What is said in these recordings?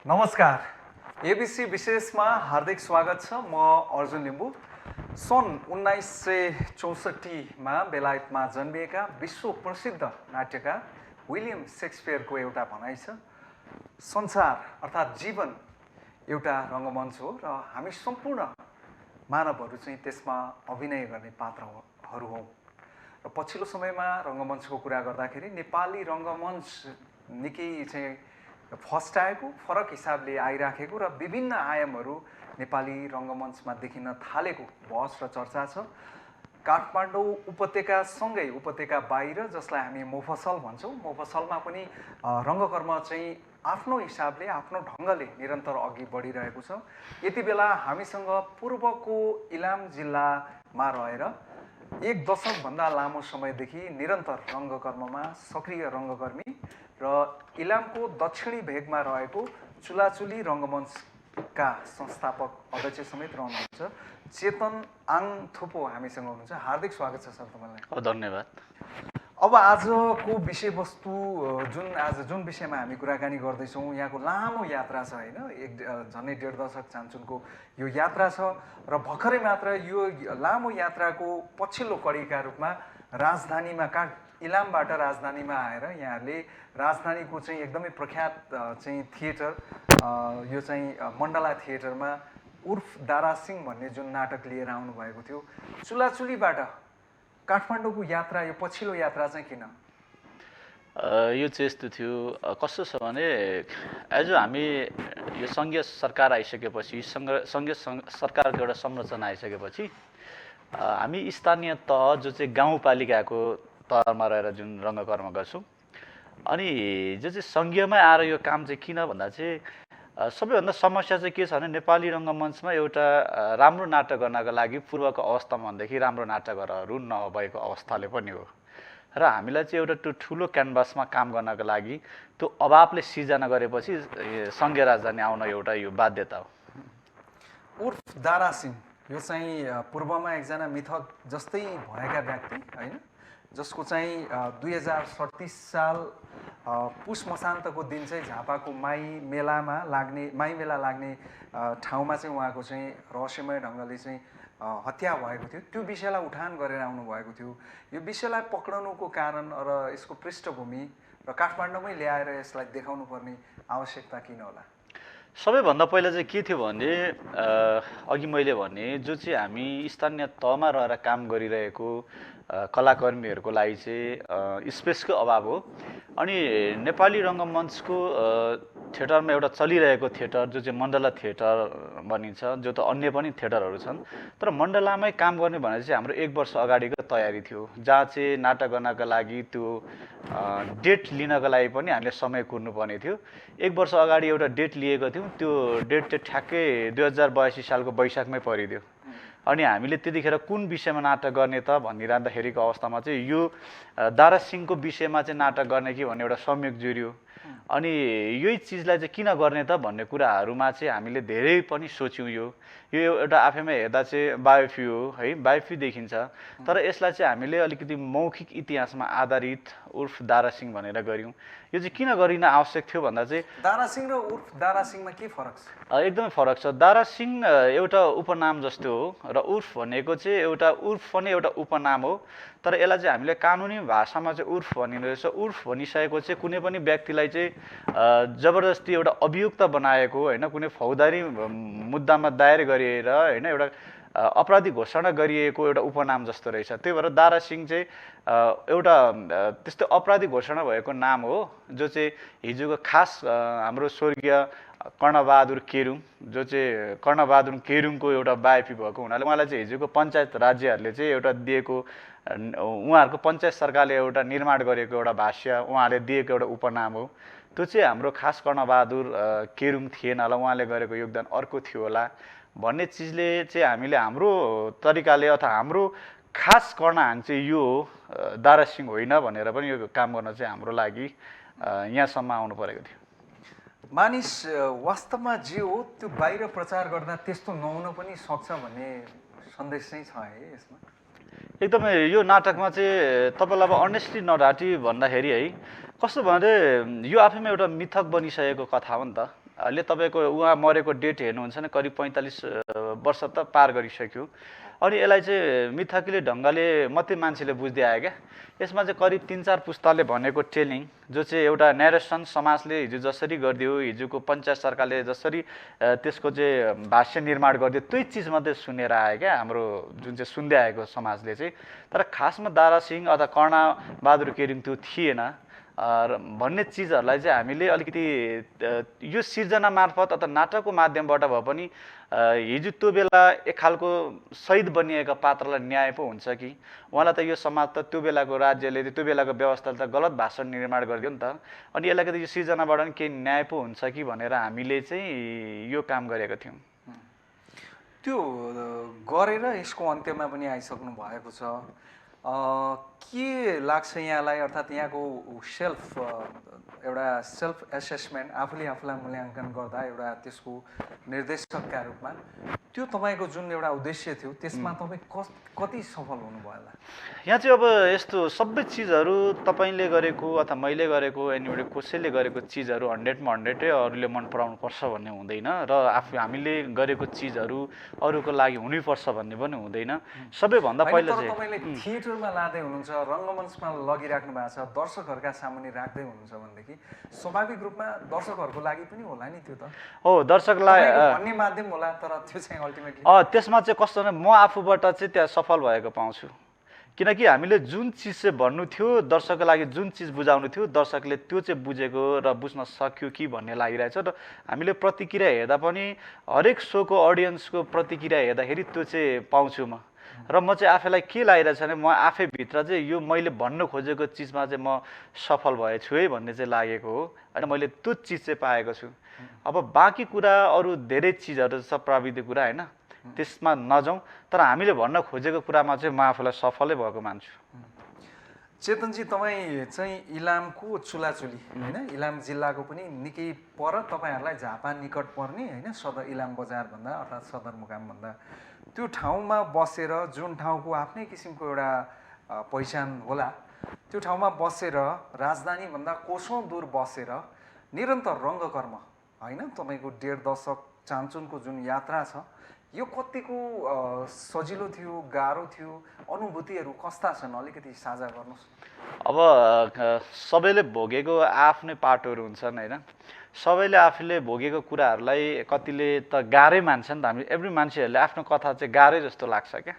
नमस्कार। एबिसी विशेषमा हार्दिक स्वागत छ। म अर्जुन लिम्बू। सन् 1964मा बेलायतमा जन्मिएका विश्व प्रसिद्ध नाट्यकार विलियम शेक्सपियरको एउटा भनाइ छ, संसार अर्थात् जीवन एउटा रङ्गमञ्च हो र हामी सम्पूर्ण मानवहरू चाहिँ त्यसमा अभिनय गर्ने पात्रहरू हौँ। र पछिल्लो समयमा रङ्गमञ्चको कुरा गर्दाखेरि नेपाली रङ्गमञ्च निकै चाहिँ फस्टाएको, फरक हिसाबले आइराखेको र विभिन्न आयामहरू नेपाली रङ्गमञ्चमा देखिन थालेको बहस र चर्चा छ। काठमाडौँ उपत्यकासँगै उपत्यका बाहिर, जसलाई हामी मोफसल भन्छौँ, मोफसलमा पनि रङ्गकर्म चाहिँ आफ्नो हिसाबले, आफ्नो ढङ्गले निरन्तर अघि बढिरहेको छ। यति बेला हामीसँग पूर्वको इलाम जिल्लामा रहेर एक दशकभन्दा लामो समयदेखि निरन्तर रङ्गकर्ममा सक्रिय रङ्गकर्मी र इलामको दक्षिणी भेगमा रहेको चुलाचुली रङ्गमञ्चका संस्थापक अध्यक्ष समेत रहनुहुन्छ चेतन आङथुपो हामीसँग हुनुहुन्छ। हार्दिक स्वागत छ सर तपाईँलाई। धन्यवाद। अब आजको विषयवस्तु जुन विषयमा हामी कुराकानी गर्दैछौँ, यहाँको लामो यात्रा छ होइन, झन्डै 1.5 दशक चान्चुनको यो यात्रा छ र भर्खरै मात्र यो लामो यात्राको पछिल्लो कडीका रूपमा राजधानीमा इलामबाट राजधानीमा आएर यहाँहरूले राजधानीको चाहिँ एकदमै प्रख्यात चाहिँ थिएटर, यो चाहिँ मण्डला थिएटरमा उर्फ दारासिंह भन्ने जुन नाटक लिएर आउनुभएको थियो, चुलाचुलीबाट काठमाडौँको यात्रा, यो पछिल्लो यात्रा चाहिँ किन? यो चाहिँ यस्तो थियो, कस्तो छ भने हामी यो सङ्घीय सरकार आइसकेपछि, सङ्घीय सरकारको एउटा संरचना आइसकेपछि हामी स्थानीय तह जो चाहिँ गाउँपालिकाको तहमा रहेर जुन रङ्गकर्म गर्छौँ, अनि जो चाहिँ सङ्घीयमै आएर यो काम चाहिँ किन भन्दा चाहिँ सबैभन्दा समस्या चाहिँ के छ भने नेपाली रङ्गमञ्चमा एउटा राम्रो नाटक गर्नको लागि पूर्वको अवस्थामा भन्दाखेरि राम्रो नाटककारहरू नभएको अवस्थाले पनि हो र हामीलाई चाहिँ एउटा त्यो ठुलो क्यानभासमा काम गर्नको लागि त्यो अभावले सिर्जना गरेपछि सङ्घीय राजधानी आउन एउटा यो बाध्यता हो। उर्फ दारासिंह यो चाहिँ पूर्वमा एकजना मिथक जस्तै भएका व्यक्ति होइन, जसको चाहिँ 2037 साल पुष मसान्तको दिन चाहिँ झापाको माई मेला लाग्ने ठाउँमा चाहिँ उहाँको चाहिँ रहस्यमय ढङ्गले चाहिँ हत्या भएको थियो। त्यो विषयलाई उठान गरेर आउनुभएको थियो। यो विषयलाई पक्राउनुको कारण र यसको पृष्ठभूमि र काठमाडौँमै ल्याएर यसलाई देखाउनु पर्ने आवश्यकता किन होला? सबैभन्दा पहिला चाहिँ के थियो भने अघि मैले भने जो चाहिँ हामी स्थानीय तहमा रहेर काम गरिरहेको कलाकर्मीहरूको लागि चाहिँ स्पेसको अभाव हो। अनि नेपाली रङ्गमञ्चको थिएटरमा एउटा चलिरहेको थिएटर जो चाहिँ मण्डला थिएटर भनिन्छ, जो त अन्य पनि थिएटरहरू छन्, तर मण्डलामै काम गर्ने भने चाहिँ हाम्रो 1 वर्ष अगाडिको तयारी थियो, जहाँ चाहिँ नाटक गर्नका लागि त्यो डेट लिनको लागि पनि हामीले समय कुर्नुपर्ने थियो। 1 वर्ष अगाडि एउटा डेट लिएको थियौँ, त्यो डेट चाहिँ ठ्याक्कै 2082 सालको वैशाखमै परिदियो। अनि हामीले त्यतिखेर कुन विषयमा नाटक गर्ने त भनिरहँदाखेरिको अवस्थामा चाहिँ यो दारासिंहको विषयमा चाहिँ नाटक गर्ने कि भन्ने एउटा संयोग जुर्यो। अनि यही चिजलाई चाहिँ किन गर्ने त भन्ने कुराहरूमा चाहिँ हामीले धेरै पनि सोच्यौँ। यो एउटा आफैमा हेर्दा चाहिँ बायोफी हो है, बायोफी देखिन्छ, तर यसलाई चाहिँ हामीले अलिकति मौखिक इतिहासमा आधारित उर्फ दारासिंह भनेर गऱ्यौँ। यो चाहिँ किन गरिन आवश्यक थियो भन्दा चाहिँ दारासिंह र उर्फ दारासिंहमा के फरक छ? एकदमै फरक छ। दारासिंह एउटा उपनाम जस्तो हो र उर्फ भनेको चाहिँ उर्फ पनि एउटा उपनाम हो, तर यसलाई चाहिँ हामीले कानुनी भाषामा चाहिँ उर्फ भनिँदो रहेछ। उर्फ भनिसकेको चाहिँ कुनै पनि व्यक्तिलाई चाहिँ जबरजस्ती एउटा अभियुक्त बनाएको होइन, कुनै फौजदारी मुद्दामा दायर गरिएर होइन एउटा अपराधी घोषणा गरिएको एउटा उपनाम जस्तो रहेछ। त्यही भएर दारासिंह चाहिँ एउटा त्यस्तो अपराधी घोषणा भएको नाम हो, जो चाहिँ हिजोको खास हाम्रो स्वर्गीय कर्णबहादुर केरुङ, जो चाहिँ कर्णबहादुर केरुङको एउटा बायोपी भएको हुनाले उहाँलाई चाहिँ हिजोको पञ्चायत राज्यहरूले चाहिँ एउटा दिएको, उहाँहरूको पञ्चायत सरकारले एउटा निर्माण गरेको एउटा भाष्य, उहाँले दिएको एउटा उपनाम हो। त्यो चाहिँ हाम्रो खास कर्णबहादुर केरुङ थिएन होला, उहाँले गरेको योगदान अर्को थियो होला भन्ने चिजले चाहिँ हामीले हाम्रो तरिकाले अथवा हाम्रो खास कर्णहाङ चाहिँ यो दारासिंह होइन भनेर पनि यो काम गर्न चाहिँ हाम्रो लागि यहाँसम्म आउनु परेको थियो। मानिस वास्तवमा जे हो त्यो बाहिर प्रचार गर्दा त्यस्तो नहुन पनि सक्छ भन्ने सन्देश चाहिँ छ है यसमा। एकदमै यो नाटकमा चाहिँ तपाईँलाई अब अनेस्टली नडाटी भन्दाखेरि है, कस्तो भने यो आफैमा एउटा मिथक बनिसकेको कथा हो नि त। अहिले तपाईँको उहाँ मरेको डेट हेर्नुहुन्छ भने करिब 45 वर्ष त पार गरिसक्यो। अनि यसलाई चाहिँ मिथकीले ढङ्गले मात्रै मान्छेले बुझ्दै आयो क्या। यसमा चाहिँ करिब 3-4 पुस्ताले भनेको टेलिङ जो चाहिँ एउटा नेरेसन समाजले हिजो जसरी गरिदियो, हिजोको पञ्चायत सरकारले जसरी त्यसको चाहिँ भाष्य निर्माण गरिदियो, त्यही चिज मात्रै सुनेर आयो क्या हाम्रो जुन चाहिँ सुन्दै आएको समाजले चाहिँ। तर खासमा दारा सिंह अथवा कर्णबहादुर केरिङ त्यो थिएन भन्ने चिजहरूलाई चाहिँ हामीले अलिकति यो सिर्जना मार्फत अथवा नाटकको माध्यमबाट भए पनि हिजो त्यो बेला एक खालको शहीद बनिएका पात्रलाई न्याय पो हुन्छ कि, उहाँलाई त यो समाज त त्यो बेलाको राज्यले त्यो बेलाको व्यवस्थाले त गलत भाषण निर्माण गरिदियो नि त। अनि यसलाई कति यो सिर्जनाबाट पनि केही न्याय पो हुन्छ कि भनेर हामीले चाहिँ यो काम गरेका थियौँ। त्यो गरेर यसको अन्त्यमा पनि आइसक्नु भएको छ। के लाग्छ यहाँलाई, अर्थात् यहाँको एउटा सेल्फ एसेसमेन्ट, आफूले आफूलाई मूल्याङ्कन गर्दा एउटा त्यसको निर्देशकका रूपमा त्यो तपाईँको जुन एउटा उद्देश्य थियो त्यसमा तपाईँ कति सफल हुनुभयो होला? यहाँ चाहिँ अब यस्तो सबै चिजहरू तपाईँले गरेको अथवा मैले गरेको एनिबडी कसैले गरेको चिजहरू 100मा 100 अरूले मन पराउनु पर्छ भन्ने हुँदैन र हामीले गरेको चिजहरू अरूको लागि हुनैपर्छ भन्ने पनि हुँदैन। सबैभन्दा पहिला चाहिँ तपाईँले थिएटरमा लाँदै हुनुहुन्छ, रङ्गमञ्चमा लगिराख्नु भएको छ, दर्शकहरूका सामुन्ने राख्दै हुनुहुन्छ भनेदेखि स्वाभाविक रूपमा दर्शकहरूको लागि पनि होला नि त्यो त। हो, दर्शकलाई भन्ने माध्यम होला, तर त्यो चाहिँ अल्टिमेटली त्यसमा चाहिँ कस्तो भने म आफूबाट चाहिँ त्यहाँ सफल भएको पाउँछु। किनकि हामीले जुन चिज चाहिँ भन्नु थियो, दर्शकको लागि जुन चिज बुझाउनु थियो, दर्शकले त्यो चाहिँ बुझेको र बुझ्न सक्यो कि भन्ने लागिरहेछ। र हामीले प्रतिक्रिया हेर्दा पनि हरेक सोको अडियन्सको प्रतिक्रिया हेर्दाखेरि त्यो चाहिँ पाउँछु म। र म चाहिँ आफैलाई के लागिरहेछ भने म आफैभित्र चाहिँ यो मैले भन्नु खोजेको चिजमा चाहिँ म सफल भएछु है भन्ने चाहिँ लागेको हो। अनि मैले त्यो चिज चाहिँ पाएको छु। अब बाँकी कुरा अरू धेरै चिजहरू छ, प्राविधिक कुरा होइन, त्यसमा नजाउँ। तर हामीले भन्न खोजेको कुरामा चाहिँ म आफूलाई सफलै भएको मान्छु। चेतनजी, तपाईँ चाहिँ इलामको चुलाचुली होइन, इलाम जिल्लाको पनि निकै पर, तपाईँहरूलाई झापा निकट पर्ने होइन, सदर इलाम बजारभन्दा अर्थात् सदरमुकामभन्दा त्यो ठाउँमा बसेर, जुन ठाउँको आफ्नै किसिमको एउटा पहिचान होला, त्यो ठाउँमा बसेर राजधानीभन्दा कोसौँ दूर बसेर निरन्तर रङ्गकर्म होइन, तपाईँको 1.5 दशक चान्चुनको जुन यात्रा छ, यो कतिको सजिलो थियो, गाह्रो थियो, अनुभूतिहरू कस्ता छन्, अलिकति साझा गर्नुहोस्। अब सबैले भोगेको आफ्नै पाटोहरू हुन्छन् होइन। सबैले आफूले भोगेको कुराहरूलाई कतिले त गाह्रै मान्छ नि त। हामी एभ्री मान्छेहरूले आफ्नो कथा चाहिँ गाह्रै जस्तो लाग्छ क्या।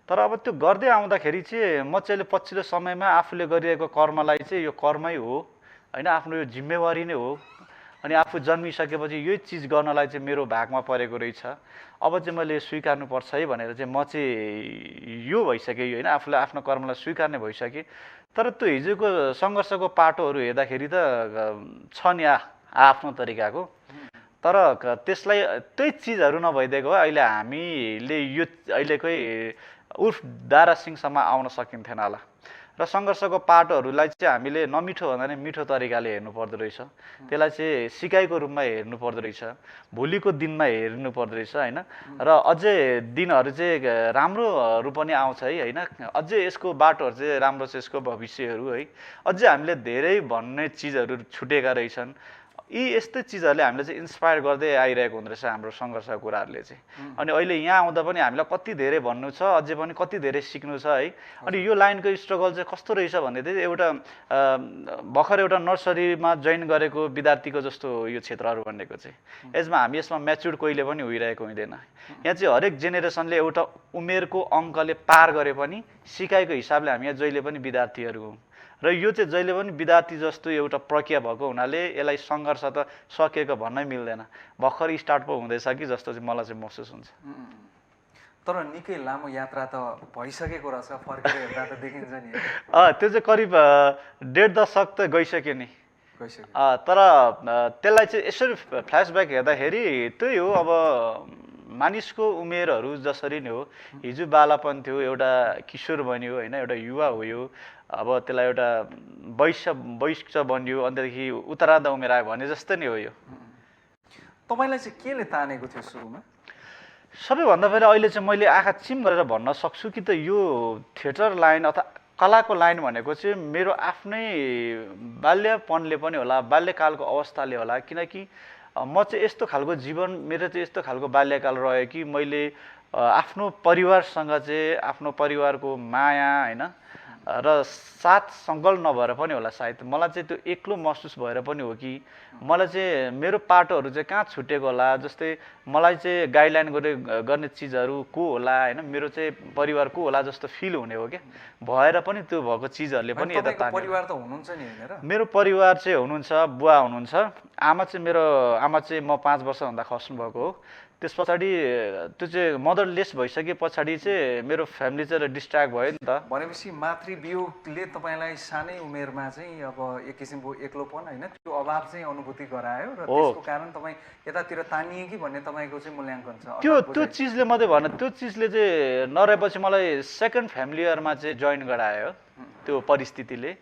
तर अब त्यो गर्दै आउँदाखेरि चाहिँ म चाहिँ पछिल्लो समयमा आफूले गरिरहेको कर्मलाई चाहिँ यो कर्मै हो होइन, आफ्नो यो जिम्मेवारी नै हो। अनि आफू जन्मिसकेपछि यही चिज गर्नलाई चाहिँ मेरो भागमा परेको रहेछ, अब चाहिँ मैले स्वीकार्नुपर्छ है भनेर चाहिँ म चाहिँ यो भइसकेँ होइन, आफूले आफ्नो कर्मलाई स्वीकार्ने भइसकेँ। तर त्यो हिजोको सङ्घर्षको पाटोहरू हेर्दाखेरि त छ नि आफ्नो तरिकाको, तर त्यसलाई त्यही चिजहरू नभइदिएको भए अहिले हामीले यो अहिलेकै उर्फ दारा सिंहसम्म आउन सकिन्थेन होला। र सङ्घर्षको पाटोहरूलाई चाहिँ हामीले नमिठो भन्दा नि मिठो तरिकाले हेर्नु पर्दो रहेछ, त्यसलाई चाहिँ सिकाइको रूपमा हेर्नु पर्दो रहेछ, भोलिको दिनमा हेर्नु पर्दो रहेछ होइन। र अझै दिनहरू चाहिँ राम्रोहरू पनि आउँछ है होइन, अझै यसको बाटोहरू चाहिँ राम्रो छ, यसको भविष्यहरू है, अझै हामीले धेरै भन्ने चिजहरू छुटेका रहेछन्। यी यस्तै चिजहरूले हामीले चाहिँ इन्सपायर गर्दै आइरहेको हुँदो रहेछ हाम्रो सङ्घर्षको कुराहरूले चाहिँ। अनि अहिले यहाँ आउँदा पनि हामीलाई कति धेरै भन्नु छ, अझै पनि कति धेरै सिक्नु छ है। अनि यो लाइनको स्ट्रगल चाहिँ कस्तो रहेछ भन्ने चाहिँ एउटा भर्खर एउटा नर्सरीमा जोइन गरेको विद्यार्थीको जस्तो यो क्षेत्रहरू भनेको चाहिँ। यसमा म्याच्युर्ड कहिले पनि भइरहेको हुँदैन। यहाँ चाहिँ हरेक जेनेरेसनले एउटा उमेरको अङ्कले पार गरे पनि सिकाइको हिसाबले हामी यहाँ जहिले पनि विद्यार्थीहरू हौँ। र यो चाहिँ जहिले पनि विद्यार्थी जस्तो एउटा प्रक्रिया भएको हुनाले यसलाई सङ्घर्ष त सकिएको भन्नै मिल्दैन, भर्खर स्टार्ट पो हुँदैछ कि जस्तो चाहिँ मलाई चाहिँ महसुस हुन्छ। तर निकै लामो यात्रा त भइसकेको रहेछ, फर्केर हेर्दा त देखिन्छ नि। त्यो चाहिँ करिब 1.5 दशक त गइसक्यो नि। तर त्यसलाई चाहिँ यसरी फ्ल्यासब्याक हेर्दाखेरि त्यही हो, अब मानिसको उमेरहरू जसरी नै हो, हिजो बालापन थियो, एउटा किशोर बन्यो होइन, एउटा युवा हो, यो अब त्यसलाई एउटा वयस्क बन्यो, अन्तदेखि उत्तरार्ध उमेर आयो भने जस्तै नै हो यो। तपाईँलाई चाहिँ केले तानेको थियो सुरुमा? सबैभन्दा पहिला अहिले चाहिँ मैले आँखा चिम गरेर भन्न सक्छु कि त यो थिएटर लाइन अथवा कलाको लाइन भनेको चाहिँ मेरो आफ्नै बाल्यपनले पनि होला, बाल्यकालको अवस्थाले होला। किनकि म चाहिँ यस्तो खालको जीवन मेरो चाहिँ यस्तो खालको बाल्यकाल रह्यो कि मैले आफ्नो परिवारसँग चाहिँ आफ्नो परिवारको माया होइन र साथ सङ्कल नभएर पनि होला सायद मलाई चाहिँ त्यो एक्लो महसुस भएर पनि हो कि मलाई चाहिँ मेरो पाटोहरू चाहिँ कहाँ छुटेको होला जस्तै मलाई चाहिँ गाइडलाइन गर्ने चिजहरू को होला होइन मेरो चाहिँ परिवार को होला जस्तो फिल हुने हो क्या भएर पनि त्यो भएको चिजहरूले पनि यता तान्यो। परिवार त हुनुहुन्छ नि होइन र? मेरो परिवार चाहिँ हुनुहुन्छ, बुवा हुनुहुन्छ, मेरो आमा चाहिँ म 5 वर्षभन्दा खस्नु भएको हो। त्यस पछाडि त्यो चाहिँ मदरलेस भइसके पछाडि चाहिँ मेरो फ्यामिली चाहिँ डिस्ट्र्याक्ट भयो नि त। भनेपछि मातृवियोगले तपाईँलाई सानै उमेरमा चाहिँ अब एक किसिमको एक्लोपन होइन त्यो अभाव चाहिँ अनुभूति गरायो र त्यसको कारण तपाईँ यतातिर तानिए कि भन्ने तपाईँको चाहिँ मूल्याङ्कन छ। त्यो चिजले मात्रै भएन, त्यो चिजले चाहिँ नरहेपछि मलाई सेकेन्ड फ्यामिली इयरमा चाहिँ जोइन गरायो त्यो परिस्थितिले।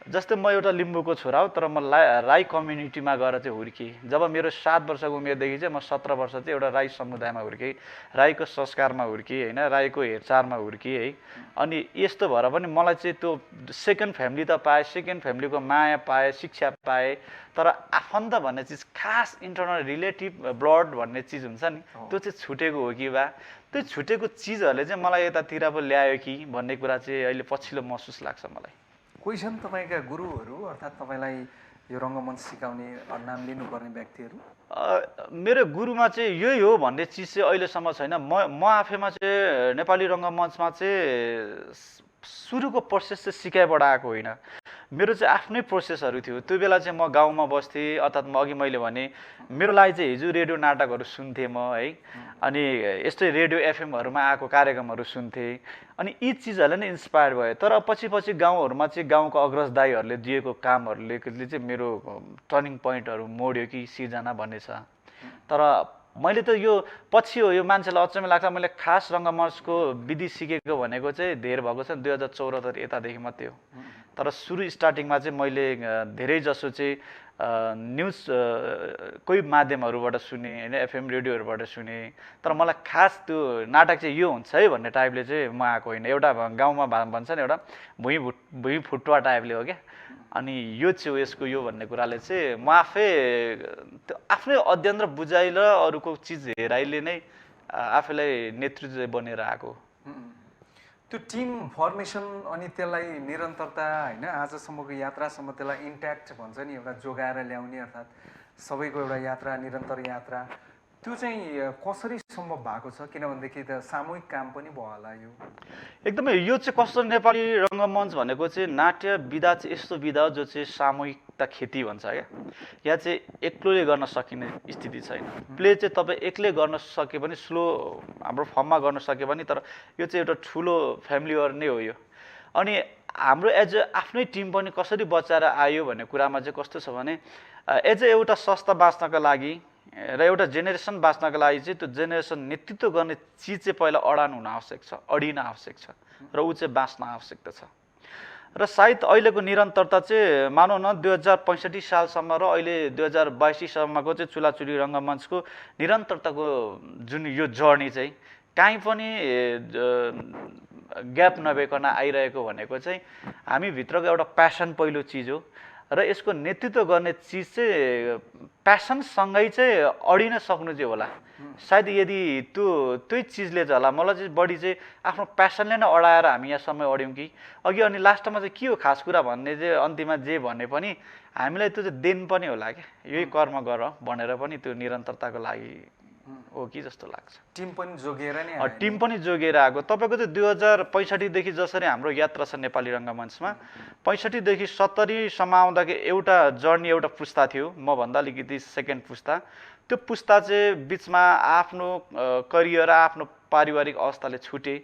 जस्तै म एउटा लिम्बूको छोरा हो तर म राई कम्युनिटीमा गएर चाहिँ हुर्केँ। जब मेरो 7 वर्षको उमेरदेखि चाहिँ म 17 वर्ष चाहिँ एउटा राई समुदायमा हुर्केँ, राईको संस्कारमा हुर्केँ होइन, राईको हेरचाहमा हुर्केँ है। अनि यस्तो भएर पनि मलाई चाहिँ त्यो सेकेन्ड फ्यामिली त पाएँ, सेकेन्ड फ्यामिलीको माया पाएँ, शिक्षा पाएँ, तर आफन्त भन्ने चिज खास इन्टरनल रिलेटिभ ब्लड भन्ने चिज हुन्छ नि त्यो चाहिँ छुटेको हो कि बा त्यो छुटेको चिजहरूले चाहिँ मलाई यतातिर पो ल्यायो कि भन्ने कुरा चाहिँ अहिले पछिल्लो महसुस लाग्छ मलाई। कोही छन् तपाईँका गुरुहरू अर्थात् तपाईँलाई यो रङ्गमञ्च सिकाउने नाम लिनुपर्ने व्यक्तिहरू? मेरो गुरुमा चाहिँ यही हो भन्ने चिज चाहिँ अहिलेसम्म छैन। म आफैमा चाहिँ नेपाली रङ्गमञ्चमा चाहिँ सुरुको प्रोसेस चाहिँ सिकाइबाट आएको होइन, मेरो चाहिँ आफ्नै प्रोसेसहरू थियो। त्यो बेला चाहिँ म गाउँमा बस्थेँ, अर्थात् अघि मैले भने मेरो लागि चाहिँ हिजो रेडियो नाटकहरू सुन्थेँ म है, अनि यस्तै रेडियो एफएमहरूमा आएको कार्यक्रमहरू सुन्थेँ, अनि यी चिजहरूले नै इन्सपायर भयो। तर पछि गाउँहरूमा चाहिँ गाउँको अग्रज दाईहरूले दिएको कामहरूले चाहिँ मेरो टर्निङ पोइन्टहरू मोड्यो कि सिर्जना भन्ने छ। तर मैले त यो पछि हो, यो मान्छेलाई अचम्म लाग्छ, मैले खास रङ्गमञ्चको विधि सिकेको भनेको चाहिँ धेर भएको छ 2074 यतादेखि मात्रै हो। तर सुरु स्टार्टिङमा चाहिँ मैले धेरै जसो चाहिँ न्युज कोही माध्यमहरूबाट सुने होइन, एफएम रेडियोहरूबाट सुने। तर मलाई खास त्यो नाटक चाहिँ यो हुन्छ है भन्ने टाइपले चाहिँ म आएको होइन। एउटा गाउँमा भन्छ नि एउटा भुइँ फुटुवा टाइपले हो क्या, अनि यो चाहिँ यसको यो भन्ने कुराले चाहिँ म आफै त्यो आफ्नै अध्ययन र बुझाइ र अरूको चिज हेराइले नै आफैलाई नेतृत्व बनेर आएको। त्यो टिम फर्मेसन अनि त्यसलाई निरन्तरता होइन आजसम्मको यात्रासम्म त्यसलाई इन्ट्याक्ट भन्छ नि एउटा जोगाएर ल्याउने अर्थात् सबैको एउटा यात्रा निरन्तर यात्रा त्यो चाहिँ कसरी सम्भव भएको छ? किनभनेदेखि त सामूहिक काम पनि भयो होला यो एकदमै। यो चाहिँ कस्तो नेपाली रङ्गमञ्च भनेको चाहिँ नाट्य विधा चाहिँ यस्तो विधा हो जो चाहिँ सामूहिकता खेती भन्छ क्या। यहाँ चाहिँ एक्लोले गर्न सकिने स्थिति छैन। प्ले चाहिँ तपाईँ एक्लै गर्न सके पनि स्लो हाम्रो फर्ममा गर्न सके पनि, तर यो चाहिँ एउटा ठुलो फ्यामिलीवर नै हो यो। अनि हाम्रो एज अ आफ्नै टिम पनि कसरी बचाएर आयो भन्ने कुरामा चाहिँ कस्तो छ भने एज अ एउटा संस्था बाँच्नको लागि र एउटा जेनेरेसन बाँच्नको लागि चाहिँ त्यो जेनेरेसन नेतृत्व गर्ने चिज चाहिँ पहिला अडान हुन आवश्यक छ, अडिन आवश्यक छ र ऊ चाहिँ बाँच्न आवश्यकता छ। र सायद अहिलेको निरन्तरता चाहिँ मानौँ न 2065 सालसम्म र अहिले 2082 सम्मको चाहिँ चुलाचुली रङ्गमञ्चको निरन्तरताको जुन यो जर्नी चाहिँ काहीँ पनि ग्याप नभइकन आइरहेको भनेको चाहिँ हामीभित्रको एउटा प्यासन पहिलो चिज हो र यसको नेतृत्व गर्ने चिज चाहिँ प्यासनसँगै चाहिँ अडिन सक्नु चाहिँ होला। सायद यदि त्यही चिजले चाहिँ होला मलाई चाहिँ बढी चाहिँ आफ्नो प्यासनले नै अडाएर हामी यहाँसम्म अड्यौँ कि अघि। अनि लास्टमा चाहिँ के हो खास कुरा भन्ने चाहिँ अन्तिममा जे भने पनि हामीलाई त्यो चाहिँ देन पनि होला क्या, यही कर्म गर भनेर पनि त्यो निरन्तरताको लागि हो कि जस्तो लाग्छ। टिम पनि जोगिएर नै टिम पनि जोगिएर आएको। तपाईँको चाहिँ 2065देखि जसरी हाम्रो यात्रा छ नेपाली रङ्गमञ्चमा 65देखि 70सम्म आउँदाखेरि एउटा जर्नी एउटा पुस्ता थियो, मभन्दा अलिकति सेकेन्ड पुस्ता। त्यो पुस्ता चाहिँ बिचमा आफ्नो करियर आफ्नो पारिवारिक अवस्थाले छुटे।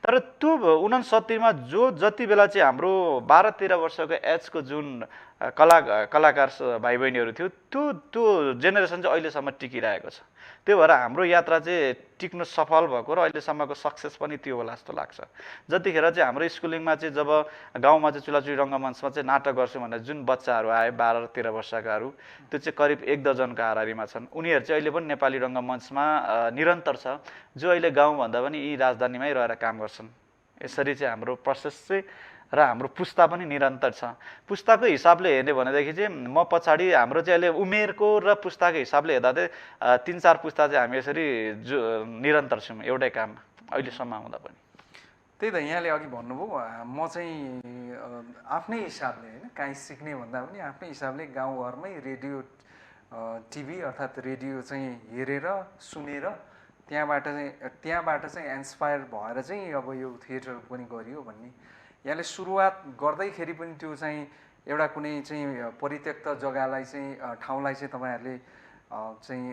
तर त्यो 69मा जो जति बेला चाहिँ हाम्रो 12-13 वर्षको एजको जुन कलाकार भाइ बहिनीहरू थियो त्यो जेनेरेसन चाहिँ अहिलेसम्म टिकिरहेको छ। त्यो भएर हाम्रो यात्रा चाहिँ टिक्नु सफल भएको र अहिलेसम्मको सक्सेस पनि त्यो होला जस्तो लाग्छ। जतिखेर चाहिँ हाम्रो स्कुलिङमा चाहिँ जब गाउँमा चाहिँ चुलाचुली रङ्गमञ्चमा चाहिँ नाटक गर्छौँ भनेर जुन बच्चाहरू आए 12-13 वर्षकाहरू त्यो चाहिँ करिब 1 दर्जनको हाराहारीमा छन्। उनीहरू चाहिँ अहिले पनि नेपाली रङ्गमञ्चमा निरन्तर छ, जो अहिले गाउँभन्दा पनि यी राजधानीमै रहेर काम गर्छन्। यसरी चाहिँ हाम्रो प्रोसेस चाहिँ र हाम्रो पुस्ता पनि निरन्तर छ। पुस्ताको हिसाबले हेर्ने भनेदेखि चाहिँ म पछाडि हाम्रो चाहिँ अहिले उमेरको र पुस्ताको हिसाबले हेर्दा चाहिँ 3-4 पुस्ता चाहिँ हामी यसरी निरन्तर छौँ एउटै काममा अहिलेसम्म आउँदा पनि। त्यही त यहाँले अघि भन्नुभयो म चाहिँ आफ्नै हिसाबले होइन काहीँ सिक्ने भन्दा पनि आफ्नै हिसाबले गाउँघरमै रेडियो टिभी अर्थात् रेडियो चाहिँ हेरेर सुनेर त्यहाँबाट चाहिँ इन्स्पायर भएर चाहिँ अब यो थिएटर पनि गरियो भन्ने यहाँले सुरुवात गर्दैखेरि पनि त्यो चाहिँ एउटा कुनै चाहिँ परित्यक्त जग्गालाई चाहिँ ठाउँलाई चाहिँ तपाईँहरूले चाहिँ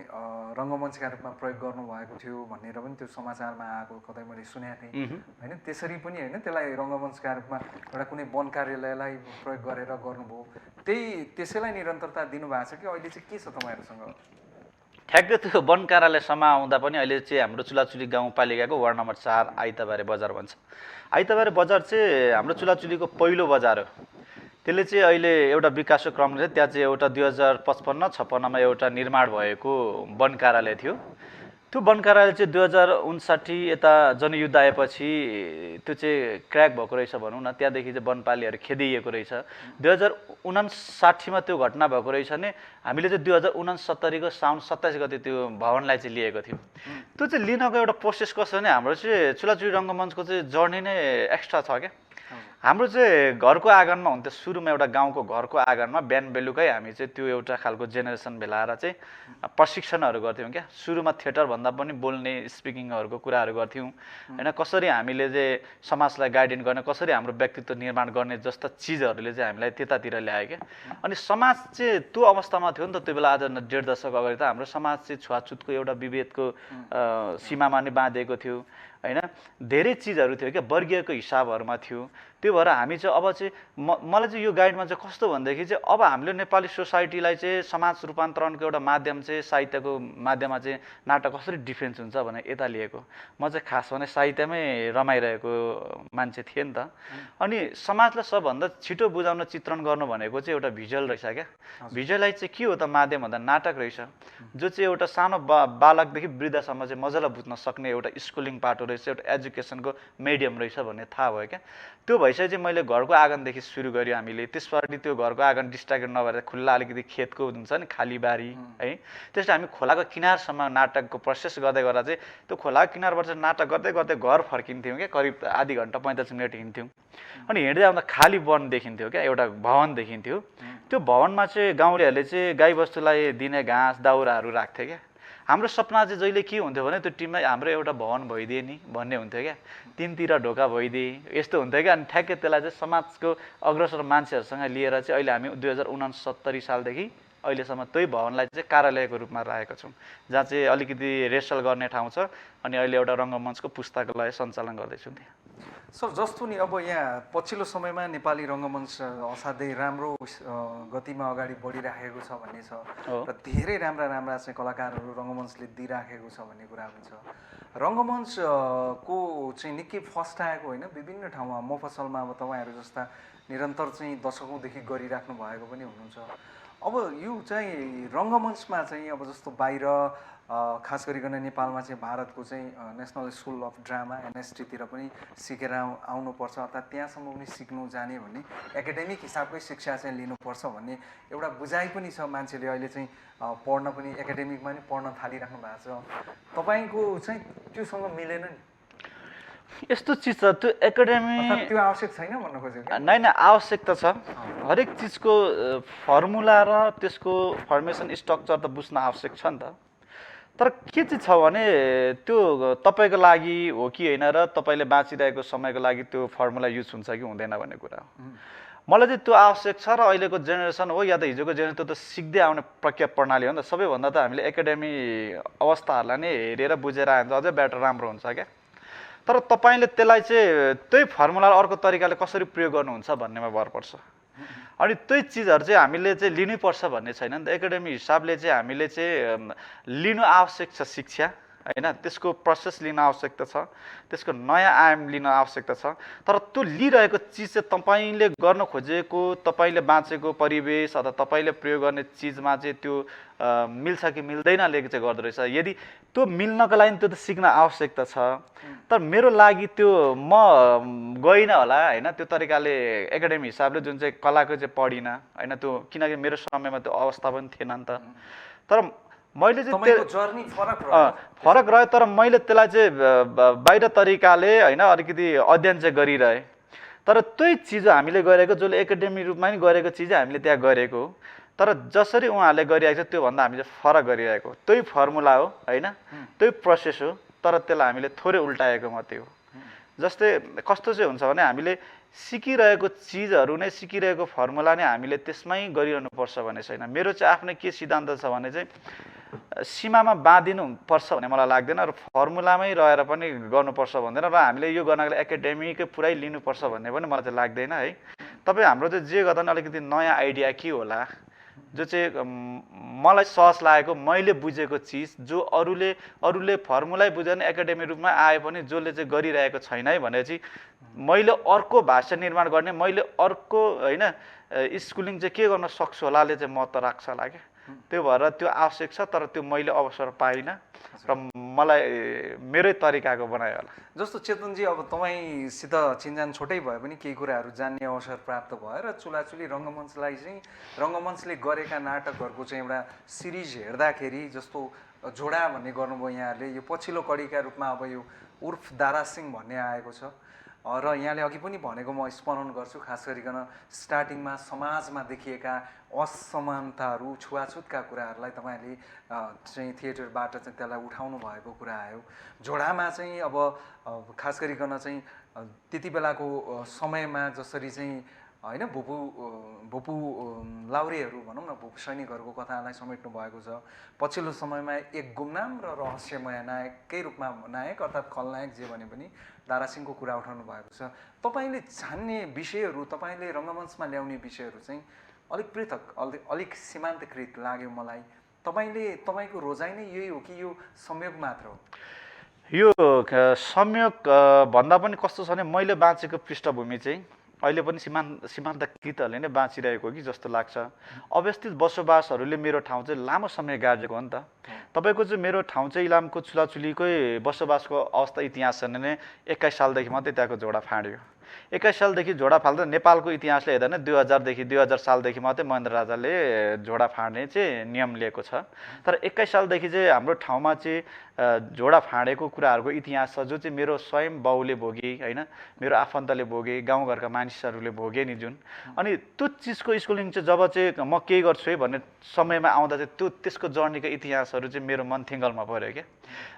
रङ्गमञ्चका रूपमा प्रयोग गर्नुभएको थियो भनेर पनि त्यो समाचारमा आएको कतै मैले सुनेको थिएँ होइन। त्यसरी पनि होइन त्यसलाई रङ्गमञ्चका रूपमा एउटा कुनै वन कार्यालयलाई प्रयोग गरेर गर्नुभयो, त्यसैलाई निरन्तरता दिनुभएको छ कि अहिले चाहिँ के छ तपाईँहरूसँग? ठ्याक्कै त्यो वन कार्यालयसम्म आउँदा पनि अहिले चाहिँ हाम्रो चुलाचुली गाउँपालिकाको वार्ड नम्बर 4 आइतबारे बजार भन्छ। आइतबारे बजार चाहिँ हाम्रो चुलाचुलीको पहिलो बजार हो। त्यसले चाहिँ अहिले एउटा विकासको क्रमले त्यहाँ चाहिँ एउटा 2055-56मा एउटा निर्माण भएको वन कार्यालय थियो। त्यो वन कार्यालय चाहिँ 2059 यता जनयुद्ध आएपछि त्यो चाहिँ क्र्याक भएको रहेछ भनौँ न। त्यहाँदेखि चाहिँ वनपालीहरू खेदिएको रहेछ। 2059मा त्यो घटना भएको रहेछ भने हामीले चाहिँ 2069को साउन 27 गते त्यो भवनलाई चाहिँ लिएको थियौँ। त्यो चाहिँ लिनको एउटा प्रोसेस कस्तो भने हाम्रो चाहिँ चुलाचुली रङ्गमञ्चको चाहिँ जर्नी नै एक्स्ट्रा छ क्या। हाम्रो चाहिँ घरको आँगनमा हुन्थ्यो, सुरुमा एउटा गाउँको घरको आँगनमा बिहान बेलुकै हामी चाहिँ त्यो एउटा खालको जेनेरेसन भेलाएर चाहिँ प्रशिक्षणहरू गर्थ्यौँ क्या। सुरुमा थिएटर भन्दा पनि बोल्ने स्पिकिङहरूको कुराहरू गर्थ्यौँ होइन। कसरी हामीले चाहिँ समाजलाई गाइडेन्स गर्ने, कसरी हाम्रो व्यक्तित्व निर्माण गर्ने जस्ता चिजहरूले चाहिँ हामीलाई त्यतातिर ल्यायो क्या। अनि समाज चाहिँ त्यो अवस्थामा थियो नि त त्यो बेला। आज 1.5 दशक अगाडि त हाम्रो समाज चाहिँ छुवाछुतको एउटा विभेदको सीमामा नै बाँधेको थियो होइन। धेरै चिजहरू थियो क्या, वर्गीयको हिसाबहरूमा थियो। त्यो भएर हामी चाहिँ अब चाहिँ मलाई चाहिँ यो गाइडमा चाहिँ कस्तो भनेदेखि चाहिँ अब हामीले नेपाली सोसाइटीलाई चाहिँ समाज रूपान्तरणको एउटा माध्यम चाहिँ साहित्यको माध्यममा चाहिँ नाटक कसरी डिफेन्स हुन्छ भने यता लिएको। म चाहिँ खास भने साहित्यमै रमाइरहेको मान्छे थिएँ नि त। अनि समाजलाई सबभन्दा छिटो बुझाउन चित्रण गर्नु भनेको चाहिँ एउटा भिजुअल रहेछ क्या। भिजुअलाइज चाहिँ के हो त माध्यम भन्दा नाटक रहेछ, जो चाहिँ एउटा सानो बालकदेखि वृद्धसम्म चाहिँ मजाले बुझ्न सक्ने एउटा स्कुलिङ पाटो रहेछ, एउटा एजुकेसनको मिडियम रहेछ भन्ने थाहा भयो क्या। त्यो भइसक्यो चाहिँ मैले घरको आँगनदेखि सुरु गऱ्यो हामीले। त्यसपछि त्यो घरको आँगन डिस्ट्राक्टेड नभएर खुल्ला अलिकति खेतको हुन्छ नि खाली बारी है, त्यसपछि हामी खोलाको किनारसम्म नाटकको प्रोसेस गर्दै गर्दा चाहिँ त्यो खोलाको किनारबाट चाहिँ नाटक गर्दै गर्दै घर फर्किन्थ्यौँ क्या। करिब आधी घन्टा 45 मिनट हिँड्थ्यौँ। अनि हिँड्दै आउँदा खाली वन देखिन्थ्यो क्या, एउटा भवन देखिन्थ्यो। त्यो भवनमा चाहिँ गाउँलेहरूले चाहिँ गाईबस्तुलाई दिने घाँस दाउराहरू राख्थे क्या। हाम्रो सपना चाहिँ जहिले के हुन्थ्यो भने त्यो टिममा हाम्रो एउटा भवन भइदिए नि भन्ने हुन्थ्यो क्या। 3तिर ढोका भइदिए यस्तो हुन्थ्यो क्या। अनि ठ्याक्कै त्यसलाई चाहिँ समाजको अग्रसर मान्छेहरूसँग लिएर चाहिँ अहिले हामी 2069 सालदेखि अहिलेसम्म त्यही भवनलाई चाहिँ कार्यालयको रूपमा राखेका छौँ, जहाँ चाहिँ अलिकति रेसल गर्ने ठाउँ छ। अनि अहिले एउटा रङ्गमञ्चको पुस्तकालय सञ्चालन गर्दैछौँ त्यहाँ। सर जस्तो नि अब यहाँ पछिल्लो समयमा नेपाली रङ्गमञ्च असाध्यै राम्रो गतिमा अगाडि बढिराखेको छ भन्ने छ र धेरै राम्रा चाहिँ कलाकारहरू रङ्गमञ्चले दिइराखेको छ भन्ने कुरा पनि छ। रङ्गमञ्चको चाहिँ निकै फर्स्ट आएको होइन, विभिन्न ठाउँमा मफसलमा अब तपाईँहरू जस्ता निरन्तर चाहिँ दशकौँदेखि गरिराख्नु भएको पनि हुनुहुन्छ। अब यो चाहिँ रङ्गमञ्चमा चाहिँ अब जस्तो बाहिर खास गरिकन नेपालमा चाहिँ भारतको चाहिँ नेसनल स्कुल अफ ड्रामा एनएसटीतिर पनि सिकेर आउनुपर्छ, अर्थात् त्यहाँसम्म पनि सिक्नु जाने भन्ने एकाडेमिक हिसाबकै शिक्षा चाहिँ लिनुपर्छ भन्ने एउटा बुझाइ पनि छ। मान्छेले अहिले चाहिँ पढ्न पनि एकाडेमिकमा नि पढ्न थालिराख्नु भएको छ। तपाईँको चाहिँ त्योसँग मिलेन नि? यस्तो चिज छ त्यो एकाडेमी त्यो आवश्यक छैन भन्न खोजेको? नै आवश्यक त छ। हरेक चिजको फर्मुला र त्यसको फर्मेसन स्ट्रक्चर त बुझ्न आवश्यक छ नि त। तर के चाहिँ छ भने त्यो तपाईँको लागि हो कि होइन र तपाईँले बाँचिरहेको समयको लागि त्यो फर्मुला युज हुन्छ कि हुँदैन भन्ने कुरा हो। मलाई चाहिँ त्यो आवश्यक छ। र अहिलेको जेनेरेसन हो या त हिजोको जेनेरेसन त्यो त सिक्दै आउने प्रक्रिया प्रणाली हो नि त। सबैभन्दा त हामीले एकाडेमी अवस्थाहरूलाई नै हेरेर बुझेर आयो भने अझै बेटर राम्रो हुन्छ क्या। तर तपाईँले त्यसलाई चाहिँ त्यही फर्मुलालाई अर्को तरिकाले कसरी प्रयोग गर्नुहुन्छ भन्नेमा भर पर्छ। अनि त्यही चिजहरू चाहिँ हामीले चाहिँ लिनैपर्छ भन्ने छैन नि त। एकाडेमी हिसाबले चाहिँ हामीले चाहिँ लिनु आवश्यक छ शिक्षा होइन, त्यसको प्रोसेस लिन आवश्यकता छ, त्यसको नयाँ आयाम लिन आवश्यकता छ। तर त्यो लिइरहेको चिज चाहिँ तपाईँले गर्न खोजेको, तपाईँले बाँचेको परिवेश अथवा तपाईँले प्रयोग गर्ने चिजमा चाहिँ त्यो मिल्छ कि मिल्दैनले चाहिँ गर्दो रहेछ। यदि त्यो मिल्नको लागि त्यो त सिक्न आवश्यकता छ, तर मेरो लागि त्यो म गइनँ होला होइन, त्यो तरिकाले एकाडेमी हिसाबले जुन चाहिँ कलाको चाहिँ पढिनँ होइन, त्यो किनकि मेरो समयमा त्यो अवस्था पनि थिएन नि त। तर मैले चाहिँ तपाईँको जर्नी फरक रह्यो। फरक रह्यो, तर मैले त्यसलाई चाहिँ बाहिर तरिकाले होइन अलिकति अध्ययन चाहिँ गरिरहेँ। तर त्यही चिज हामीले गरेको, जसले एकाडेमिक रूपमा नि गरेको चिज हामीले त्यहाँ गरेको हो, तर जसरी उहाँहरूले गरिरहेको छ त्योभन्दा हामीले फरक गरिरहेको, त्यही फर्मुला हो होइन, त्यही प्रोसेस हो, तर त्यसलाई हामीले थोरै उल्टाएको मात्रै हो। जस्तै कस्तो चाहिँ हुन्छ भने हामीले सिकिरहेको चिजहरू नै, सिकिरहेको फर्मुला नै हामीले त्यसमै गरिरहनुपर्छ भन्ने छैन। मेरो चाहिँ आफ्नै के सिद्धान्त छ भने चाहिँ सीमामा बाँधिनु पर्छ भन्ने मलाई लाग्दैन, र फर्मुलामै रहेर पनि गर्नुपर्छ भन्दैन, र हामीले यो गर्नको लागि एकाडेमीकै पुरै लिनुपर्छ भन्ने पनि मलाई चाहिँ लाग्दैन है। तपाईँ हाम्रो चाहिँ जे गर्दा पनि अलिकति नयाँ आइडिया के होला, जो चाहिँ मलाई सहज लागेको, मैले बुझेको चिज, जो अरूले फर्मुलै बुझेन एकाडेमिक रूपमा आए पनि जसले चाहिँ गरिरहेको छैन है भने चाहिँ मैले अर्को भाषा निर्माण गर्ने, मैले अर्को होइन स्कुलिङ चाहिँ के गर्न सक्छु होलाले चाहिँ महत्त्व राख्छ होला क्या। त्यो भएर त्यो आवश्यक छ, तर त्यो मैले अवसर पाइनँ र मलाई मेरै तरिकाको बनायो होला। जस्तो चेतनजी, अब तपाईँसित चिन्जान छोटै भए पनि केही कुराहरू जान्ने अवसर प्राप्त भयो र चुलाचुली रङ्गमञ्चलाई चाहिँ रङ्गमञ्चले गरेका नाटकहरूको चाहिँ एउटा सिरिज हेर्दाखेरि, जस्तो झोडा भन्ने गर्नुभयो यहाँहरूले, यो पछिल्लो कडीका रूपमा अब यो उर्फ दारासिंह भन्ने आएको छ, र यहाँले अघि पनि भनेको म स्मरण गर्छु, खास गरिकन स्टार्टिङमा समाजमा देखिएका असमानताहरू, छुवाछुतका कुराहरूलाई तपाईँहरूले चाहिँ थिएटरबाट चाहिँ त्यसलाई उठाउनु भएको कुरा आयो। झोडामा चाहिँ अब खास गरिकन चाहिँ त्यति बेलाको समयमा जसरी चाहिँ होइन भुपु लाउरेहरू भनौँ न, भुपु सैनिकहरूको कथालाई समेट्नु भएको छ। पछिल्लो समयमा एक गुमनाम र रहस्यमय नायककै रूपमा, नायक अर्थात् खलनायक जे भने पनि दारासिंहको कुरा उठाउनु भएको छ। तपाईँले छान्ने विषयहरू, तपाईँले रङ्गमञ्चमा ल्याउने विषयहरू चाहिँ अलिक पृथक, अलिक सीमान्तकृत लाग्यो मलाई। तपाईँको रोजाइ नै यही हो कि यो संयोग मात्र हो? यो संयोग भन्दा पनि कस्तो छ भने मैले बाँचेको पृष्ठभूमि चाहिँ अहिले पनि सीमान्तकृतहरूले नै बाँचिरहेको कि जस्तो लाग्छ। अव्यवस्थित बसोबासहरूले मेरो ठाउँ चाहिँ लामो समय गाजेको हो नि त। तपाईँको चाहिँ मेरो ठाउँ चाहिँ इलामको चुलाचुलीकै बसोबासको अवस्था इतिहास छ भने 21 सालदेखि मात्रै त्यहाँको झोडा फाँड्यो। 21 सालदेखि झोडा फाल्दा नेपालको इतिहासले हेर्दा नै 2000 सालदेखि मात्रै महेन्द्र राजाले झोडा फाँड्ने चाहिँ नियम लिएको छ। तर 21 सालदेखि चाहिँ हाम्रो ठाउँमा चाहिँ झोडा फाँडेको कुराहरूको इतिहास छ, जो चाहिँ मेरो स्वयं बाउले भोगे होइन, मेरो आफन्तले भोगे, गाउँघरका मानिसहरूले भोगे नि जुन। अनि त्यो चिजको स्कुलिङ चाहिँ जब चाहिँ म केही गर्छु है भन्ने समयमा आउँदा चाहिँ त्यसको जर्नीको इतिहासहरू चाहिँ मेरो मन थिङ्गलमा पऱ्यो क्या।